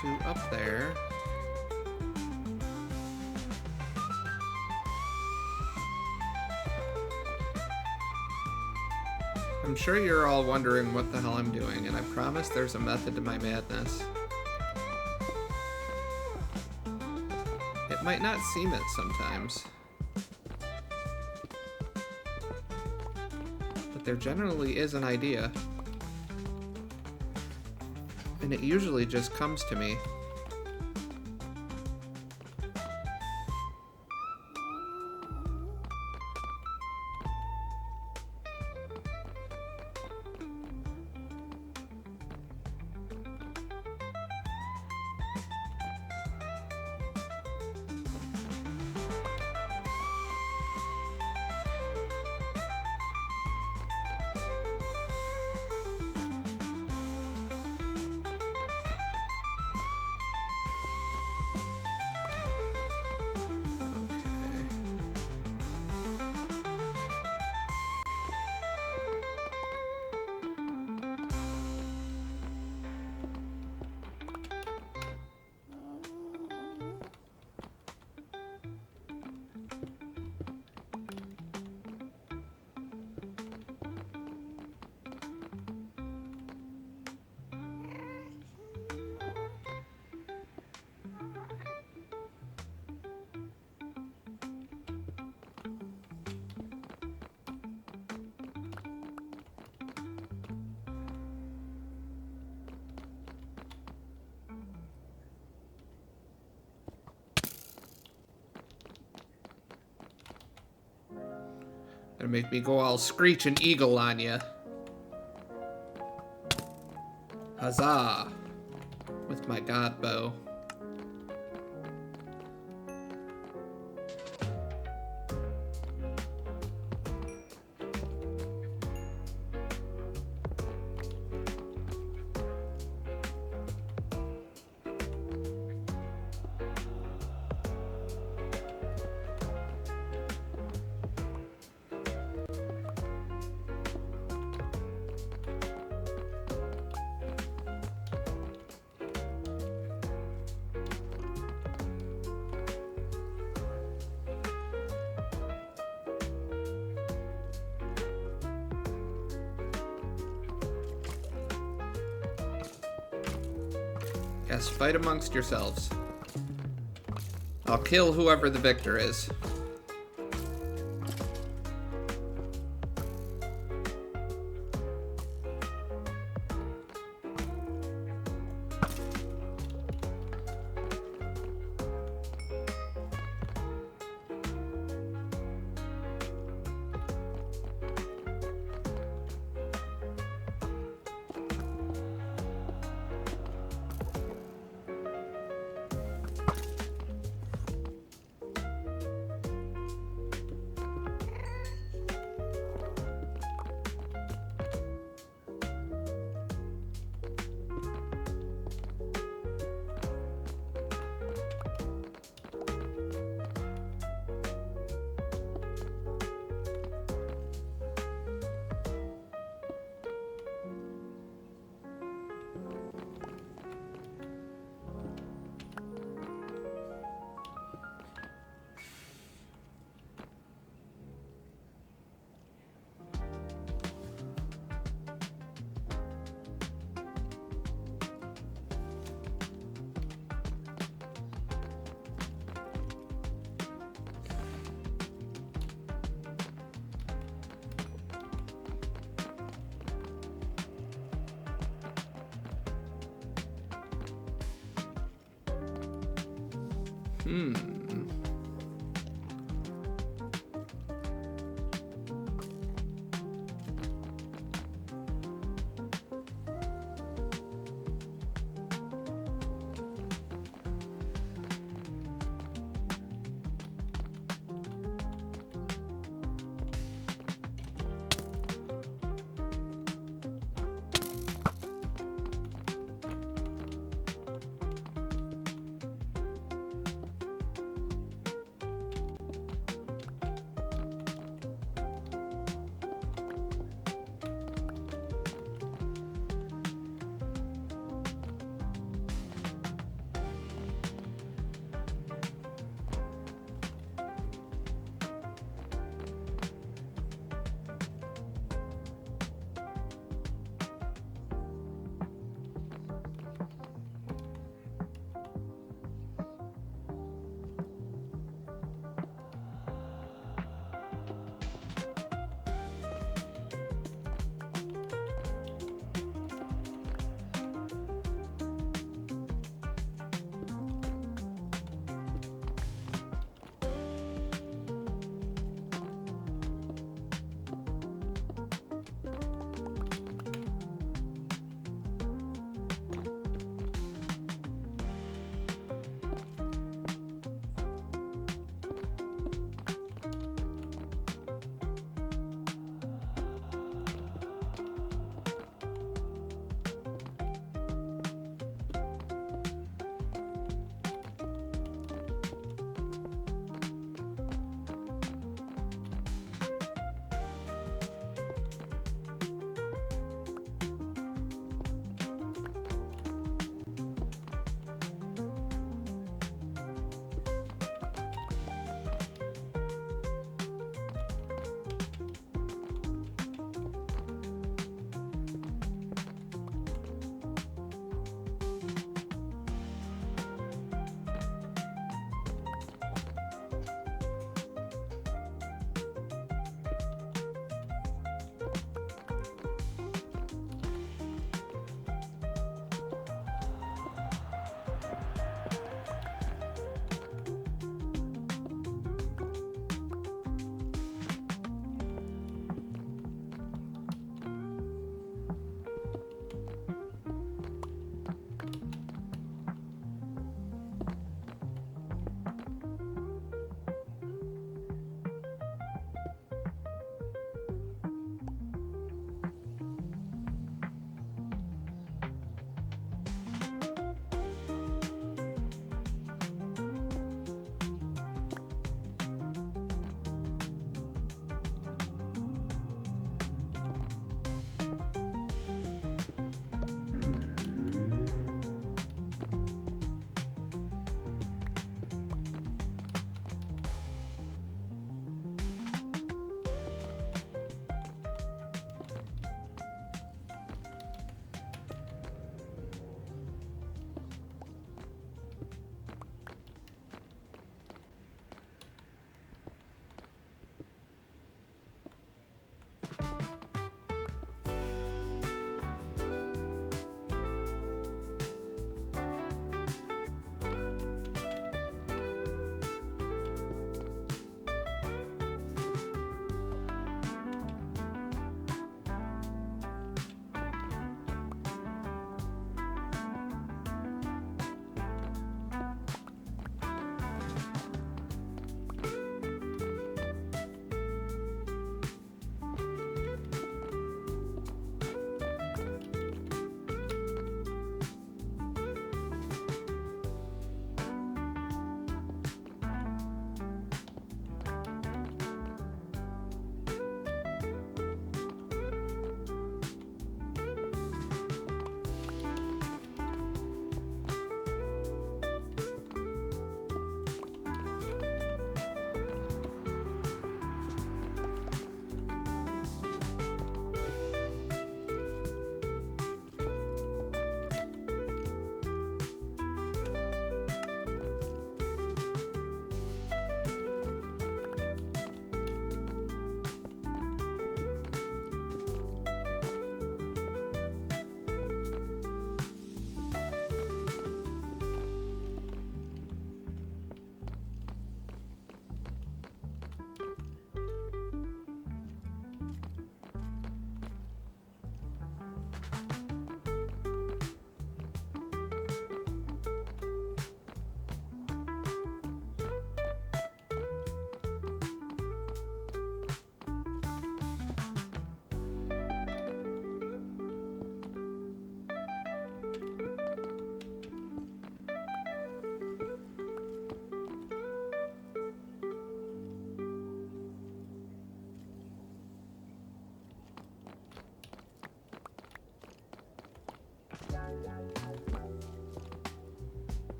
2 up there. I'm sure you're all wondering what the hell I'm doing, and I promise there's a method to my madness. It might not seem it sometimes, but there generally is an idea. And it usually just comes to me. Gonna make me go all screech and eagle on ya. Huzzah! With my god bow. Yes, fight amongst yourselves. I'll kill whoever the victor is.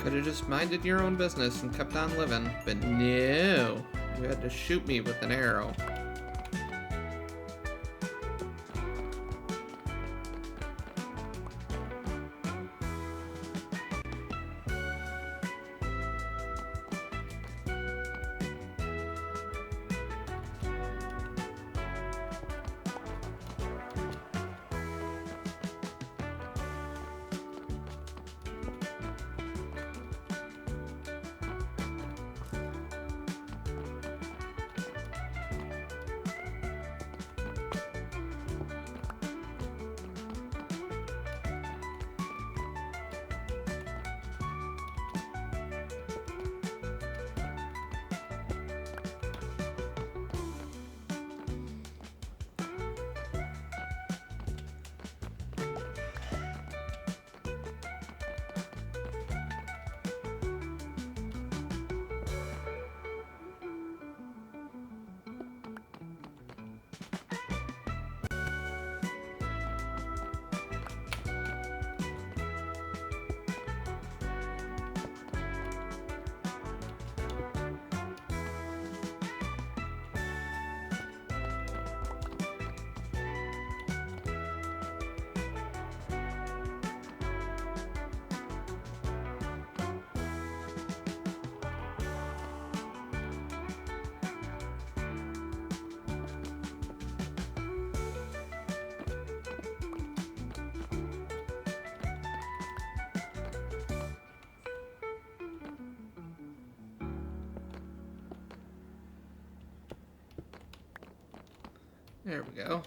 Could have just minded your own business and kept on living, but no. You had to shoot me with an arrow. There we go.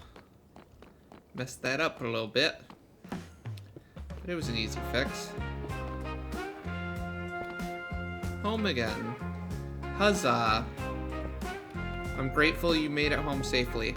Messed that up a little bit, but it was an easy fix. Home again. Huzzah! I'm grateful you made it home safely.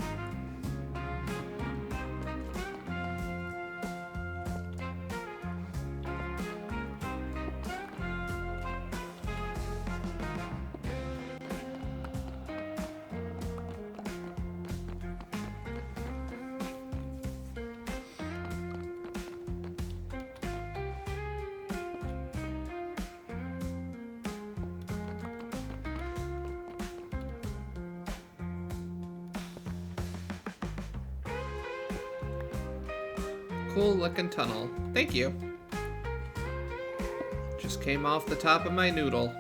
Cool looking tunnel. Thank you. Just came off the top of my noodle.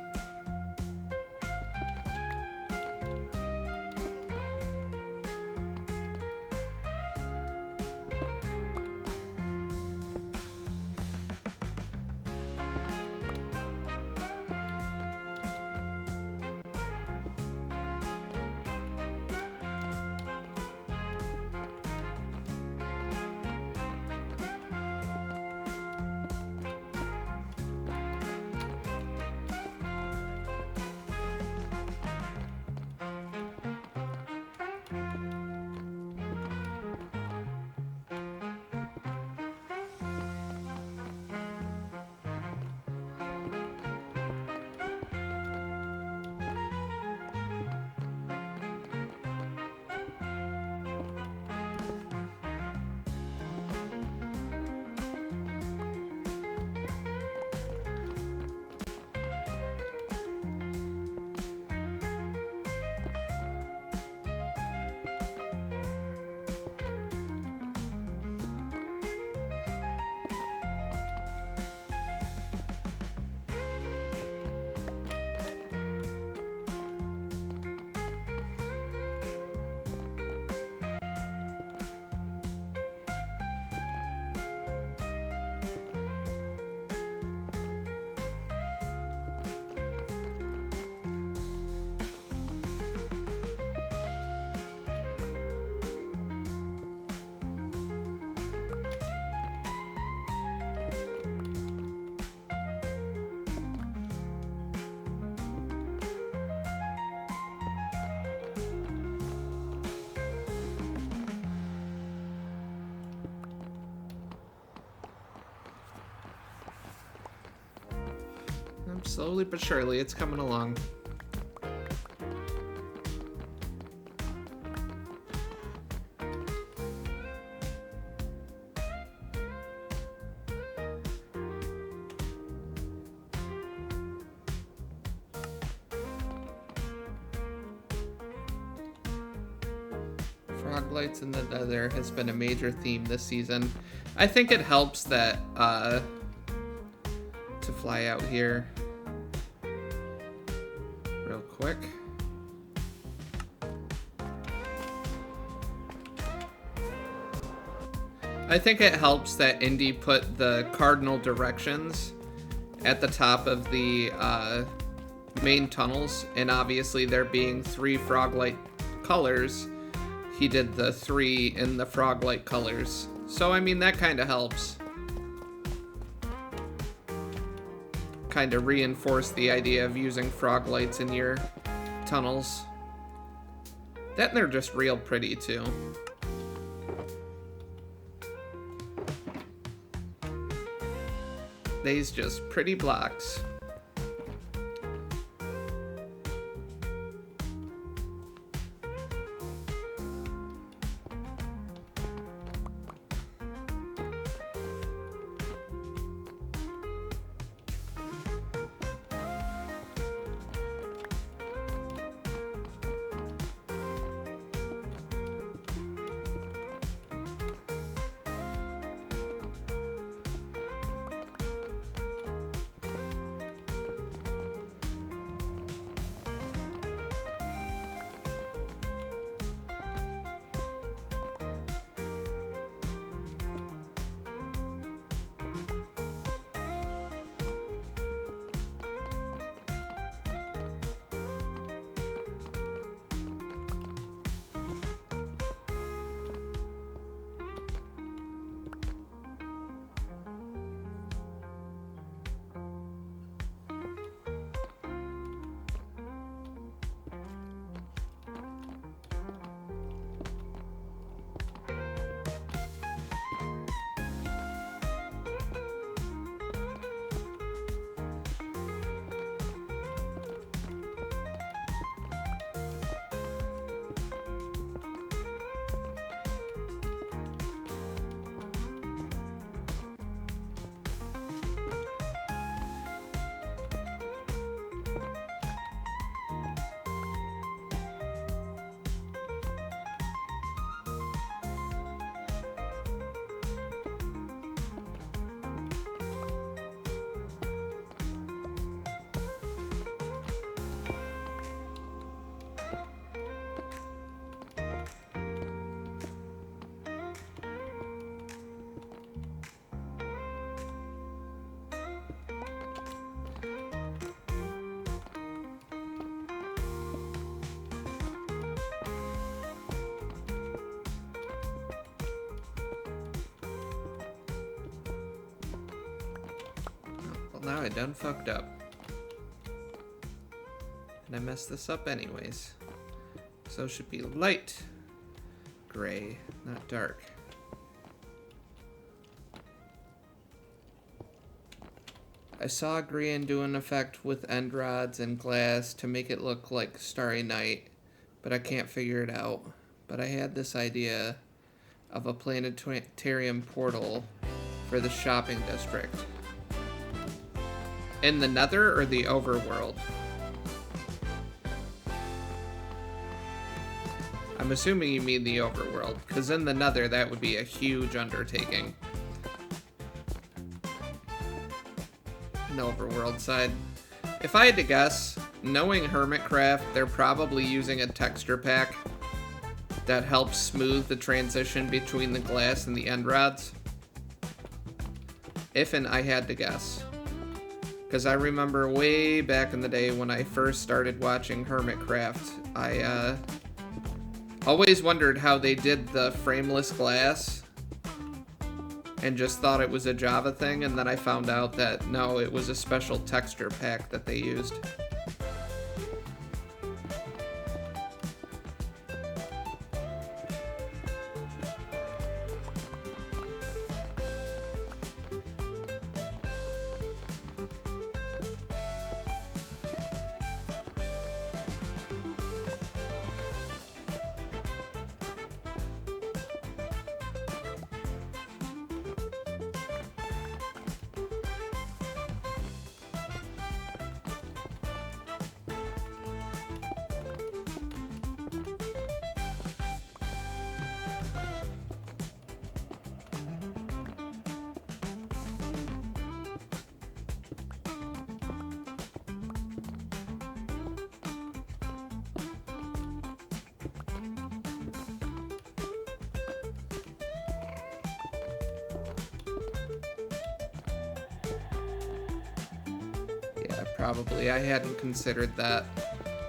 Slowly but surely, it's coming along. frog lights in the Nether has been a major theme this season. I think it helps that to fly out here real quick. I think it helps that Indy put the cardinal directions at the top of the main tunnels, and obviously there being 3 frog-light colors, he did the 3 in the frog-light colors. So, I mean, that kind of helps. Kind of reinforce the idea of using frog lights in your tunnels. That and they're just real pretty, too. These just pretty blocks. Now I done fucked up. And I messed this up anyways. So it should be light gray, not dark. I saw Grian do an effect with end rods and glass to make it look like Starry Night, but I can't figure it out. But I had this idea of a planetarium portal for the shopping district. In the Nether or the overworld? I'm assuming you mean the overworld, because in the Nether that would be a huge undertaking. The overworld side. If I had to guess, knowing Hermitcraft, they're probably using a texture pack that helps smooth the transition between the glass and the end rods. If and I had to guess. Because I remember way back in the day when I first started watching Hermitcraft, I always wondered how they did the frameless glass and just thought it was a Java thing, and then I found out that no, it was a special texture pack that they used. probably. I hadn't considered that.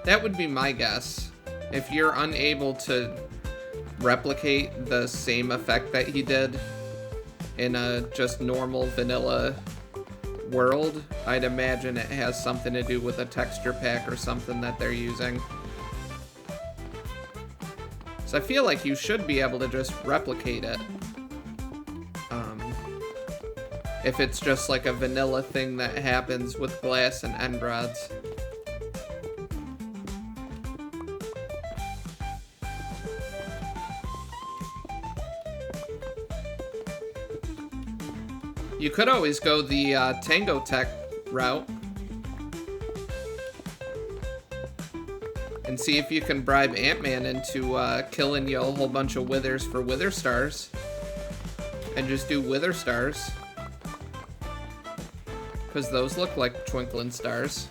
That would be my guess. If you're unable to replicate the same effect that he did in a just normal vanilla world, I'd imagine it has something to do with a texture pack or something that they're using. So I feel like you should be able to just replicate it. If it's just like a vanilla thing that happens with glass and end rods. You could always go the Tango Tech route and see if you can bribe Ant-Man into killing you a whole bunch of withers for wither stars, and just do wither stars, because those look like twinkling stars.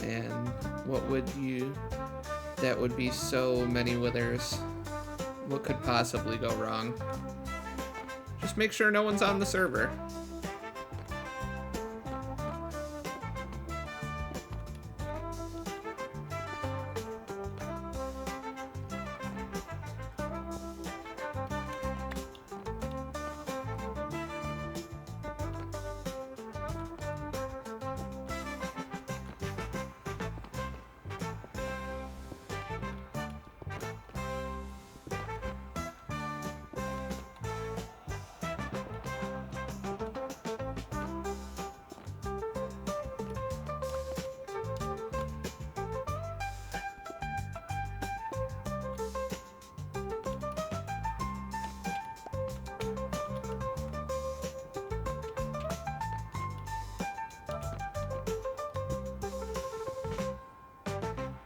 And what would you... That would be so many withers. What could possibly go wrong? Just make sure no one's on the server.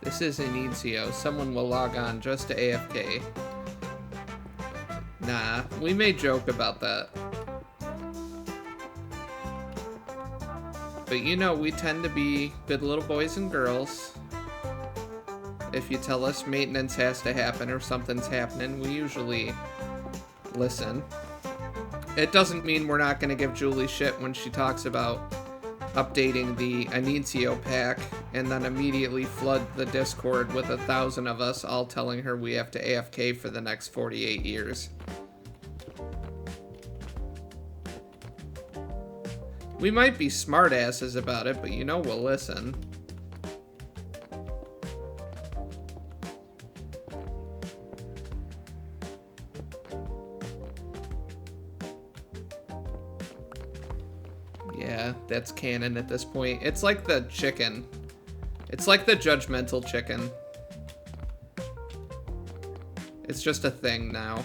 This is an ECO. Someone will log on just to AFK. Nah, we may joke about that. But you know, we tend to be good little boys and girls. If you tell us maintenance has to happen or something's happening, we usually listen. It doesn't mean we're not going to give Julie shit when she talks about updating the Anicio pack and then immediately flood the Discord with 1,000 of us all telling her we have to AFK for the next 48 years. We might be smartasses about it, but you know we'll listen. Yeah, that's canon at this point. It's like the chicken. It's like the judgmental chicken. It's just a thing now.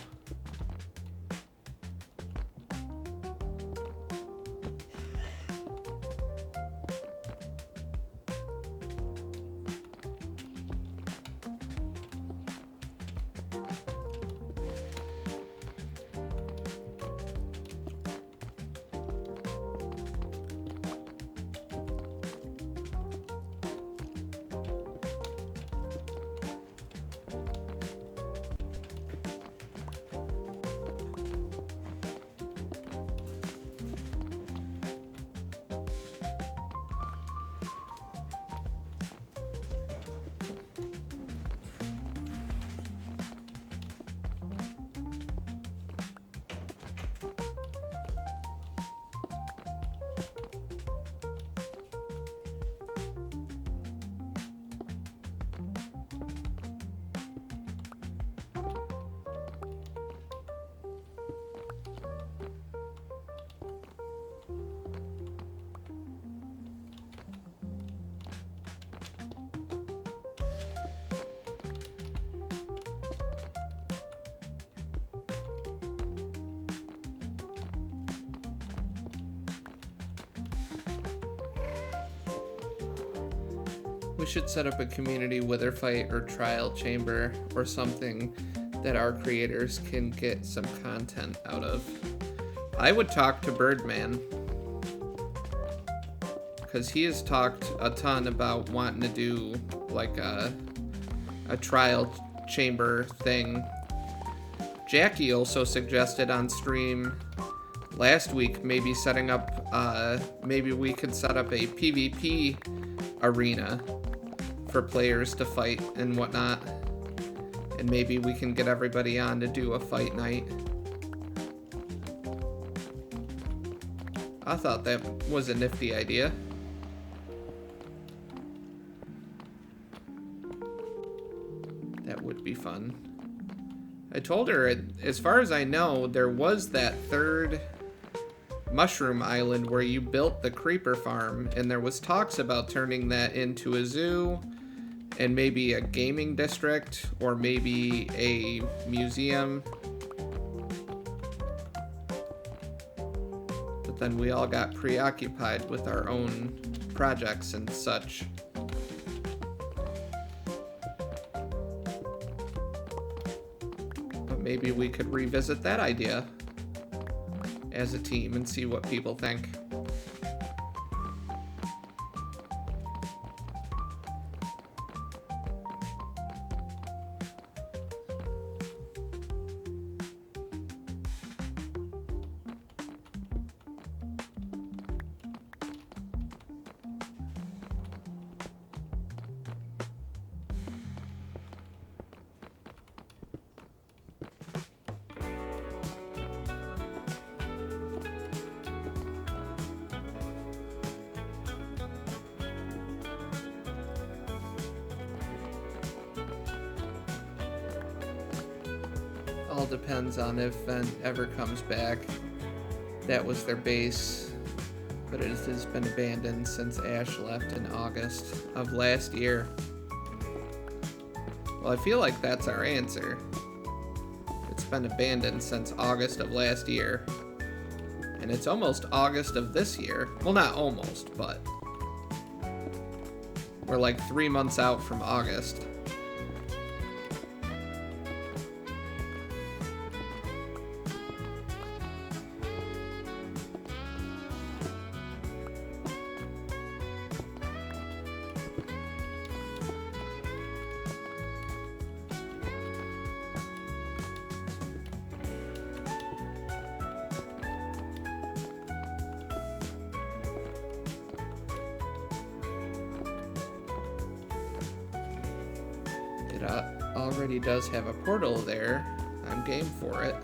We should set up a community wither fight or trial chamber or something that our creators can get some content out of. I would talk to Birdman, because he has talked a ton about wanting to do like a trial chamber thing. Jackie also suggested on stream last week maybe setting up, maybe we could set up a PvP arena for players to fight and whatnot. And maybe we can get everybody on to do a fight night. I thought that was a nifty idea. That would be fun. I told her, as far as I know, there was that third mushroom island where you built the creeper farm, and there was talks about turning that into a zoo and maybe a gaming district or maybe a museum. But then we all got preoccupied with our own projects and such. But maybe we could revisit that idea as a team and see what people think. All depends on if Vent ever comes back. That was their base, but it has been abandoned since Ash left in August of last year. Well, I feel like that's our answer. It's been abandoned since August of last year. And it's almost August of this year. Well, not almost, but we're like 3 months out from August. It already does have a portal there. I'm game for it.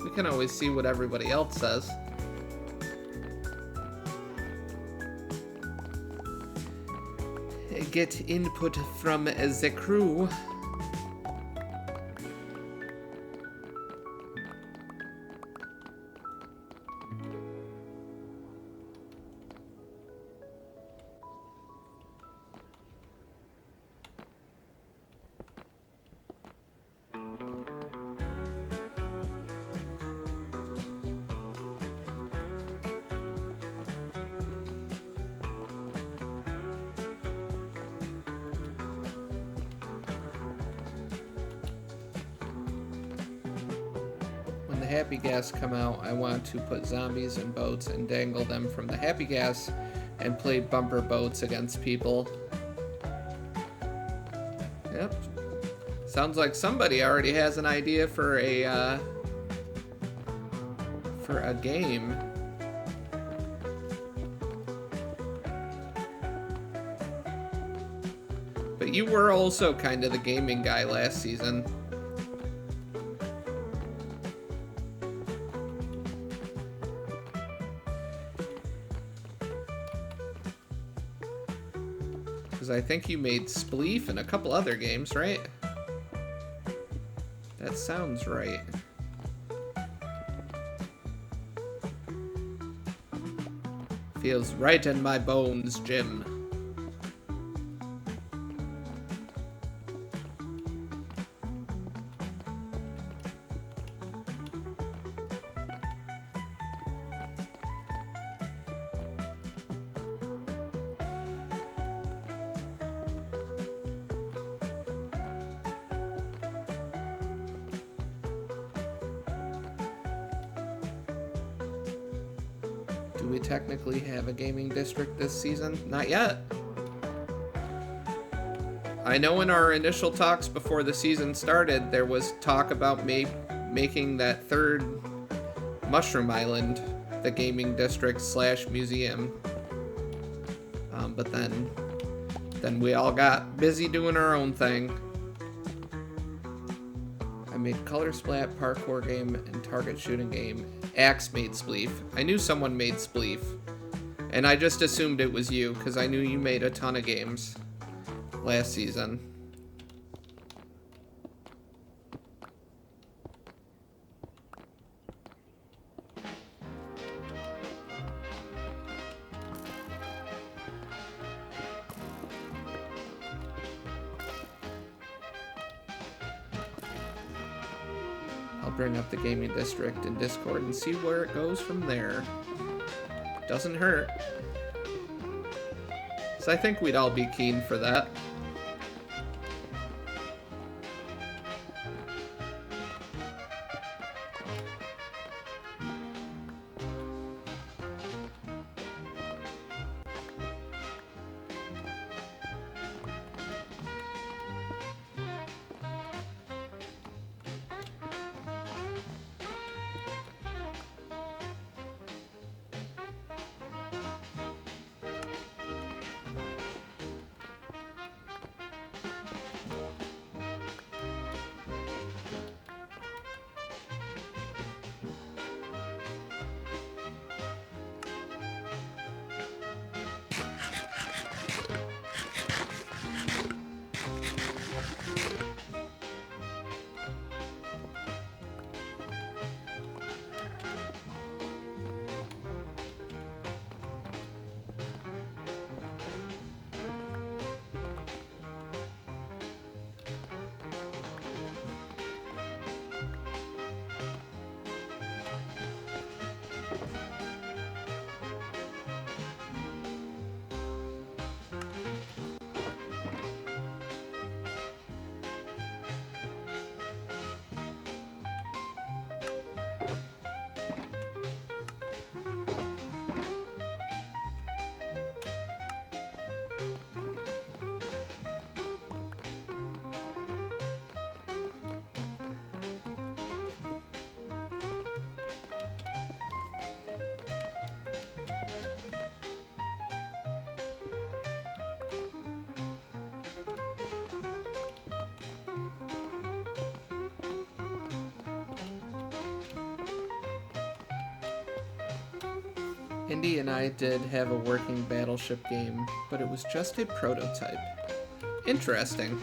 We can always see what everybody else says. Get input from the crew. the happy gas come out, I want to put zombies in boats and dangle them from the happy gas and play bumper boats against people. Yep. Sounds like somebody already has an idea for a game. But you were also kind of the gaming guy last season. Because I think you made Spleef and a couple other games, right? That sounds right. Feels right in my bones, Jim. Do we technically have a gaming district this season? Not yet. I know in our initial talks before the season started, there was talk about making that third Mushroom Island the gaming district / museum. But then we all got busy doing our own thing. I made Color Splat, Parkour game, and Target Shooting game. Axe made Spleef. I knew someone made Spleef. And I just assumed it was you, because I knew you made a ton of games last season. I'll bring up the gaming district in Discord and see where it goes from there. Doesn't hurt. So I think we'd all be keen for that. Indy and I did have a working Battleship game, but it was just a prototype. Interesting.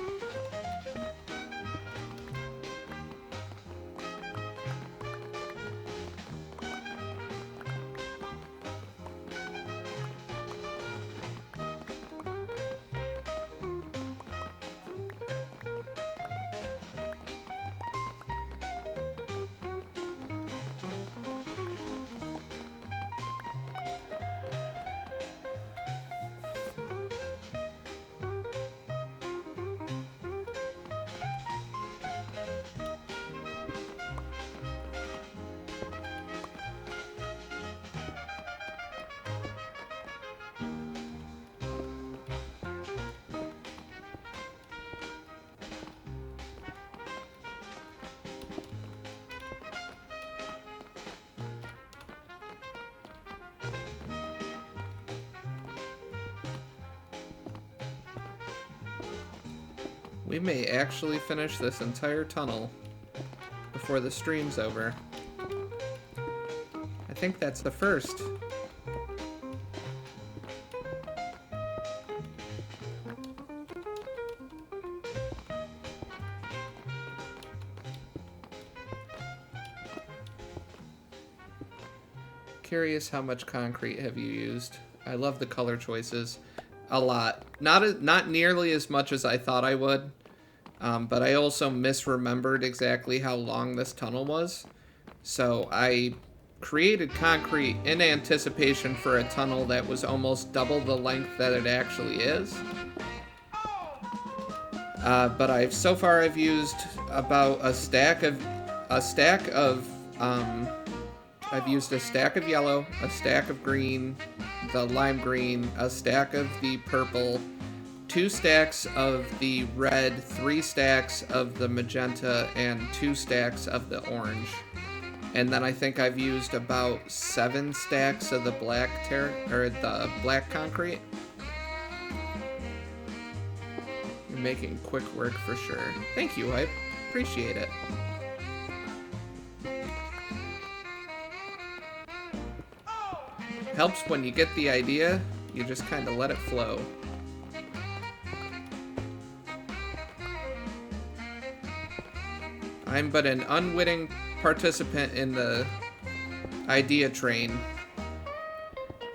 We may actually finish this entire tunnel before the stream's over. I think that's the first. Curious, how much concrete have you used? I love the color choices. A lot. Not nearly as much as I thought I would. But I also misremembered exactly how long this tunnel was. So I created concrete in anticipation for a tunnel that was almost double the length that it actually is. But so far I've used about a stack of I've used a stack of yellow, a stack of green, the lime green, a stack of the purple, 2 stacks of the red, 3 stacks of the magenta, and 2 stacks of the orange. And then I think I've used about 7 stacks of the the black concrete. You're making quick work for sure. Thank you, I appreciate it. Helps when you get the idea, you just kind of let it flow. I'm but an unwitting participant in the idea train.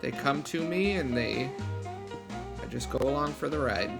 They come to me and I just go along for the ride.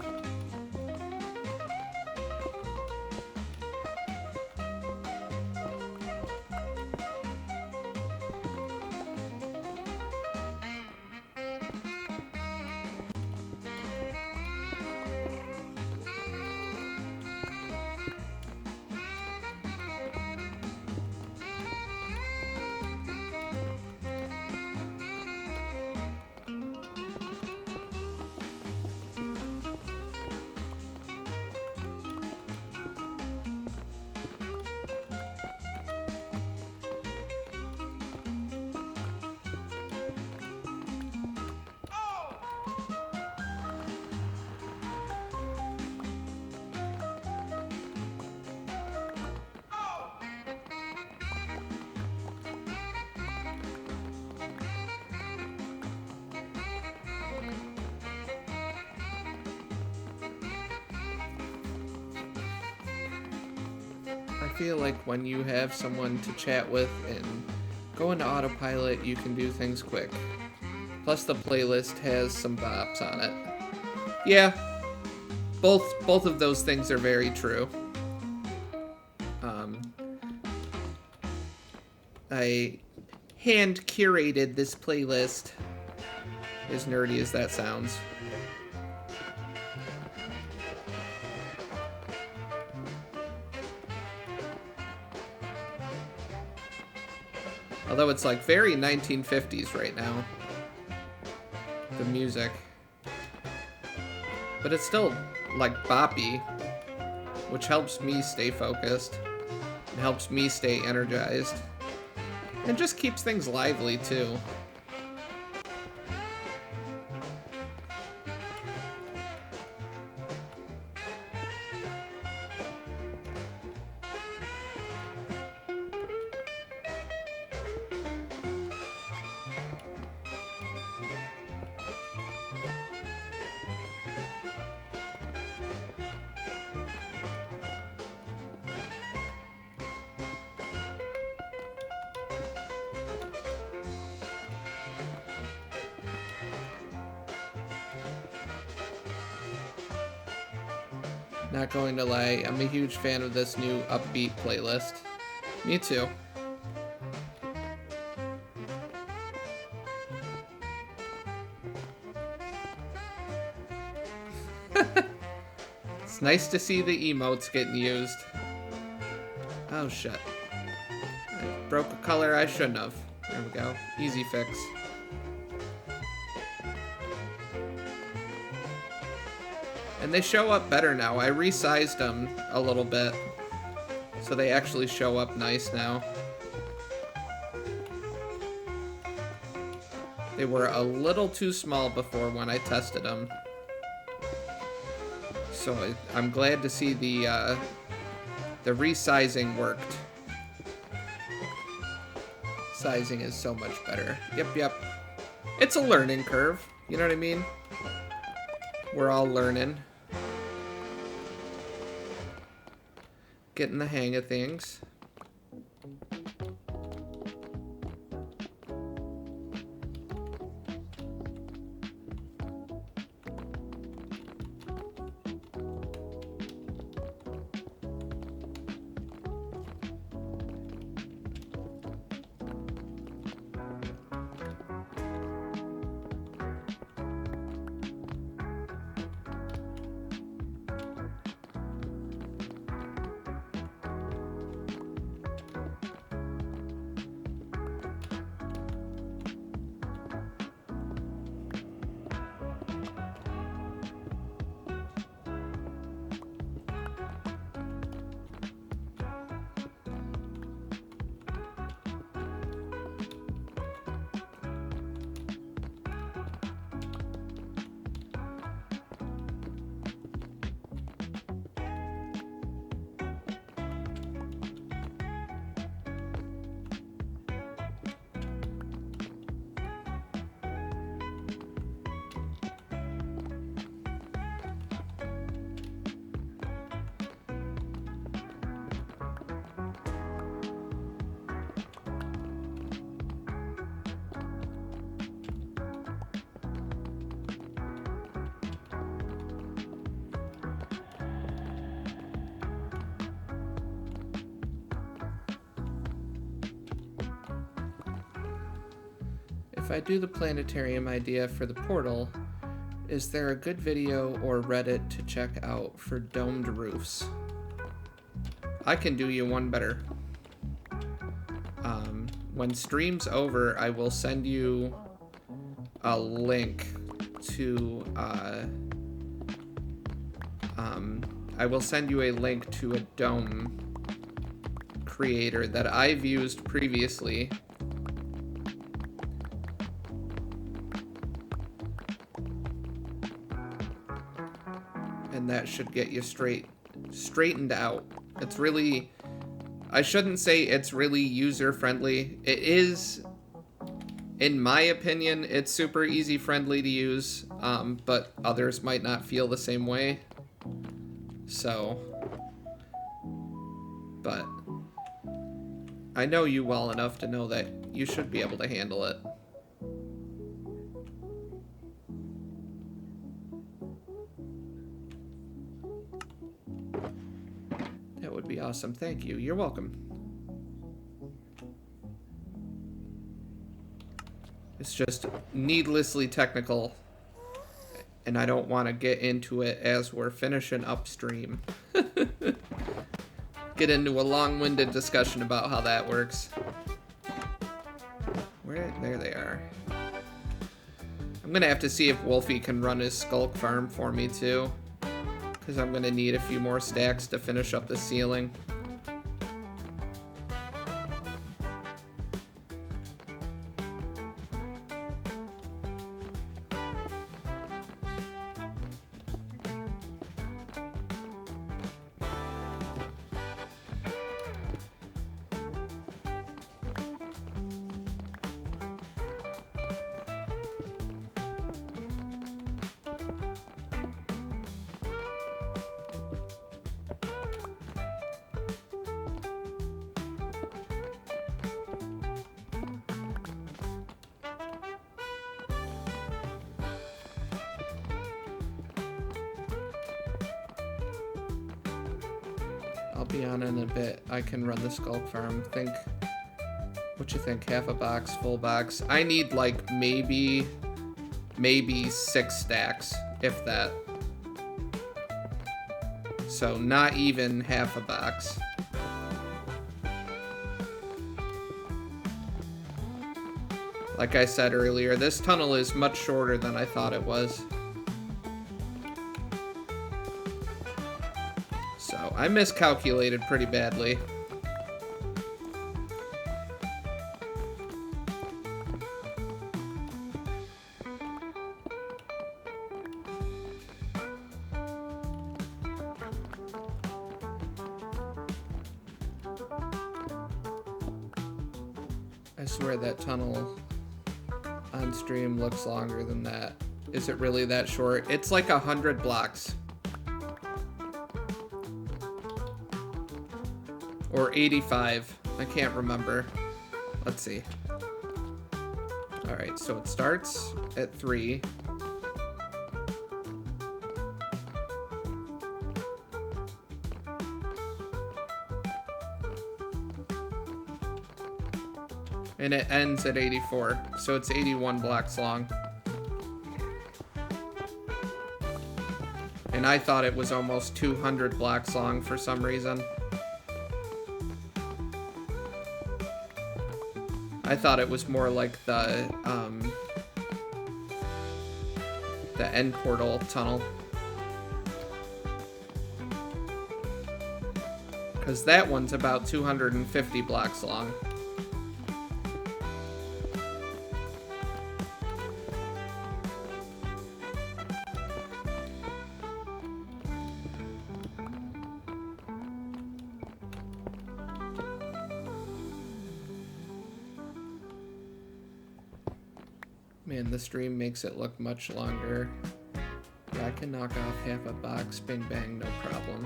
I feel like when you have someone to chat with and go into autopilot, you can do things quick. Plus the playlist has some bops on it. Yeah, both of those things are very true. I hand curated this playlist, as nerdy as that sounds. Although it's like very 1950s right now, the music. But it's still like boppy, which helps me stay focused and helps me stay energized. And just keeps things lively too. Not going to lie, I'm a huge fan of this new upbeat playlist. Me too. It's nice to see the emotes getting used. Oh shit. I broke a color I shouldn't have. There we go. Easy fix. And they show up better now. I resized them a little bit, so they actually show up nice now. They were a little too small before when I tested them. So I'm glad to see the resizing worked. Sizing is so much better. Yep. It's a learning curve. You know what I mean? We're all learning. Getting the hang of things. If I do the planetarium idea for the portal, is there a good video or Reddit to check out for domed roofs? I can do you one better. When stream's over, I will send you a link to a dome creator that I've used previously. And that should get you straightened out. It's really, I shouldn't say it's really user-friendly. It is, in my opinion, it's super easy-friendly to use, but others might not feel the same way. So, but I know you well enough to know that you should be able to handle it. That would be awesome. Thank you. You're welcome. It's just needlessly technical, and I don't want to get into it as we're finishing upstream. Get into a long-winded discussion about how that works. There they are. I'm gonna have to see if Wolfie can run his skulk farm for me too, because I'm gonna need a few more stacks to finish up the ceiling. I'll be on in a bit. I can run the skulk farm. Think, what you think? Half a box, full box? I need like maybe 6 stacks, if that. So not even half a box. Like I said earlier, this tunnel is much shorter than I thought it was. So I miscalculated pretty badly. I swear that tunnel on stream looks longer than that. Is it really that short? It's like 100 blocks. Or 85. I can't remember. Let's see. Alright, so it starts at 3. And it ends at 84, so it's 81 blocks long. And I thought it was almost 200 blocks long for some reason. I thought it was more like the end portal tunnel. Because that one's about 250 blocks long. Man, the stream makes it look much longer. Yeah, I can knock off half a box, bing bang, no problem.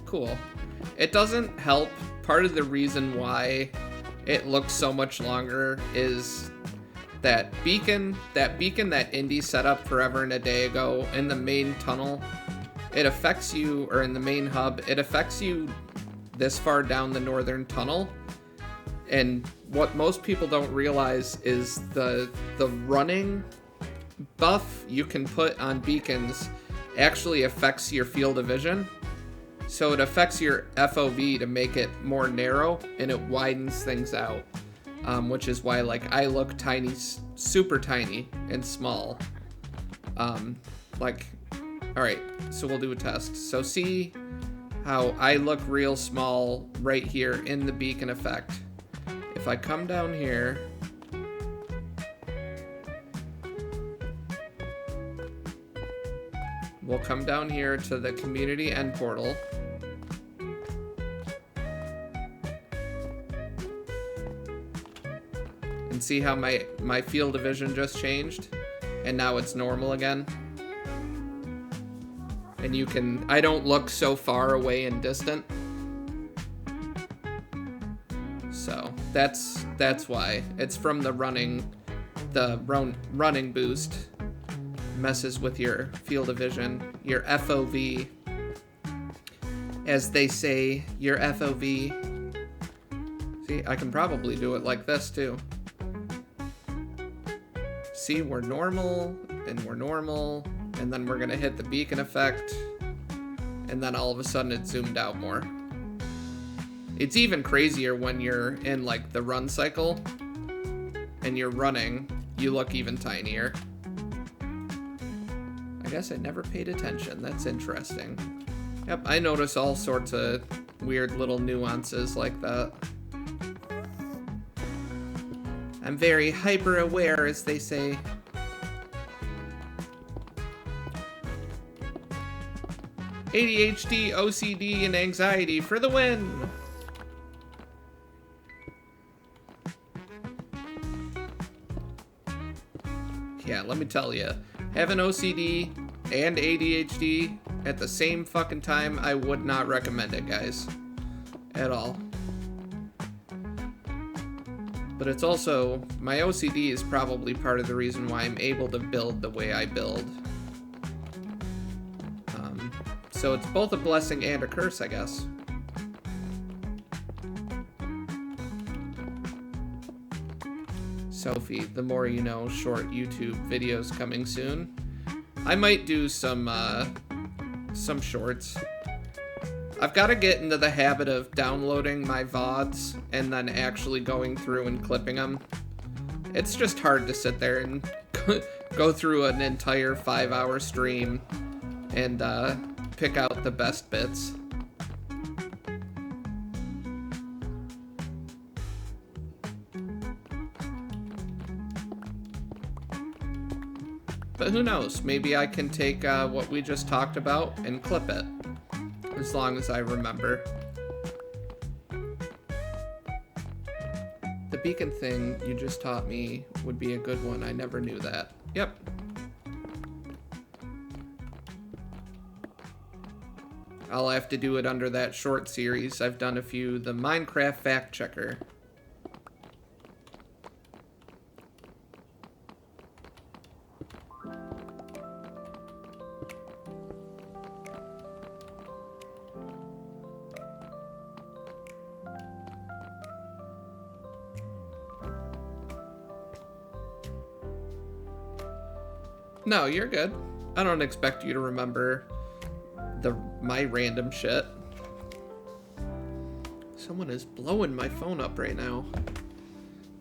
Cool. It doesn't help. Part of the reason why it looks so much longer is that beacon that Indy set up forever and a day ago in the main tunnel. It affects you, or in the main hub, it affects you this far down the northern tunnel. And what most people don't realize is the running buff you can put on beacons actually affects your field of vision. So it affects your FOV to make it more narrow, and it widens things out. Which is why, like, I look tiny, super tiny and small. Alright, so we'll do a test. So see how I look real small right here in the beacon effect. If I come down here, we'll come down here to the community end portal. And see how my field of vision just changed? And now it's normal again. And you can, I don't look so far away and distant. So that's why. It's from the running boost. Messes with your field of vision, your FOV. As they say, your FOV. See, I can probably do it like this too. See, we're normal, and then we're gonna hit the beacon effect, and then all of a sudden it zoomed out more. It's even crazier when you're in, like, the run cycle, and you're running, you look even tinier. I guess I never paid attention. That's interesting. Yep, I notice all sorts of weird little nuances like that. I'm very hyper aware, as they say. ADHD, OCD, and anxiety for the win! Yeah, let me tell you, having OCD and ADHD at the same fucking time, I would not recommend it, guys. At all. But it's also, my OCD is probably part of the reason why I'm able to build the way I build. So it's both a blessing and a curse, I guess. Sophie, the more you know, short YouTube videos coming soon. I might do some shorts. I've got to get into the habit of downloading my VODs and then actually going through and clipping them. It's just hard to sit there and go through an entire 5-hour stream and pick out the best bits. But who knows, maybe I can take what we just talked about and clip it. As long as I remember. The beacon thing you just taught me would be a good one. I never knew that. Yep. I'll have to do it under that short series. I've done a few. The Minecraft Fact Checker. No, you're good. I don't expect you to remember my random shit. Someone is blowing my phone up right now.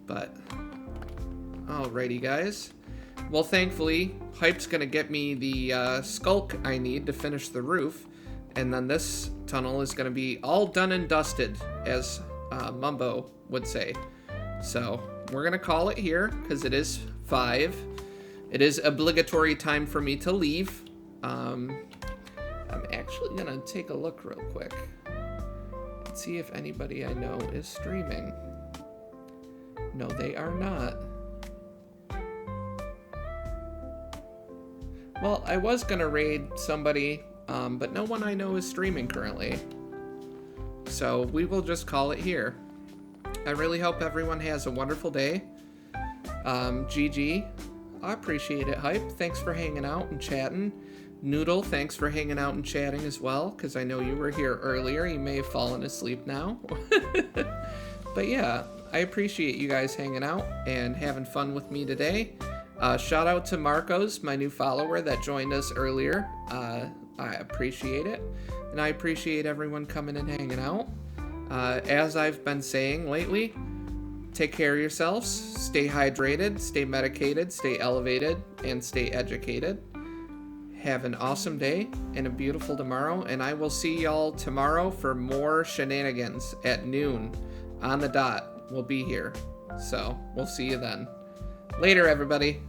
But, alrighty guys. Well, thankfully, Hype's gonna get me the skulk I need to finish the roof. And then this tunnel is gonna be all done and dusted, as Mumbo would say. So, we're gonna call it here, because it is 5. It is obligatory time for me to leave. I'm actually gonna take a look real quick and see if anybody I know is streaming. No, they are not. Well, I was gonna raid somebody, but no one I know is streaming currently. So we will just call it here. I really hope everyone has a wonderful day. GG. I appreciate it, Hype. Thanks for hanging out and chatting. Noodle, thanks for hanging out and chatting as well, because I know you were here earlier. You may have fallen asleep now. But yeah, I appreciate you guys hanging out and having fun with me today. Shout out to Marcos, my new follower that joined us earlier. I appreciate it. And I appreciate everyone coming and hanging out. As I've been saying lately, take care of yourselves, stay hydrated, stay medicated, stay elevated, and stay educated. Have an awesome day and a beautiful tomorrow, and I will see y'all tomorrow for more shenanigans at noon on the dot. We'll be here. So, we'll see you then. Later, everybody.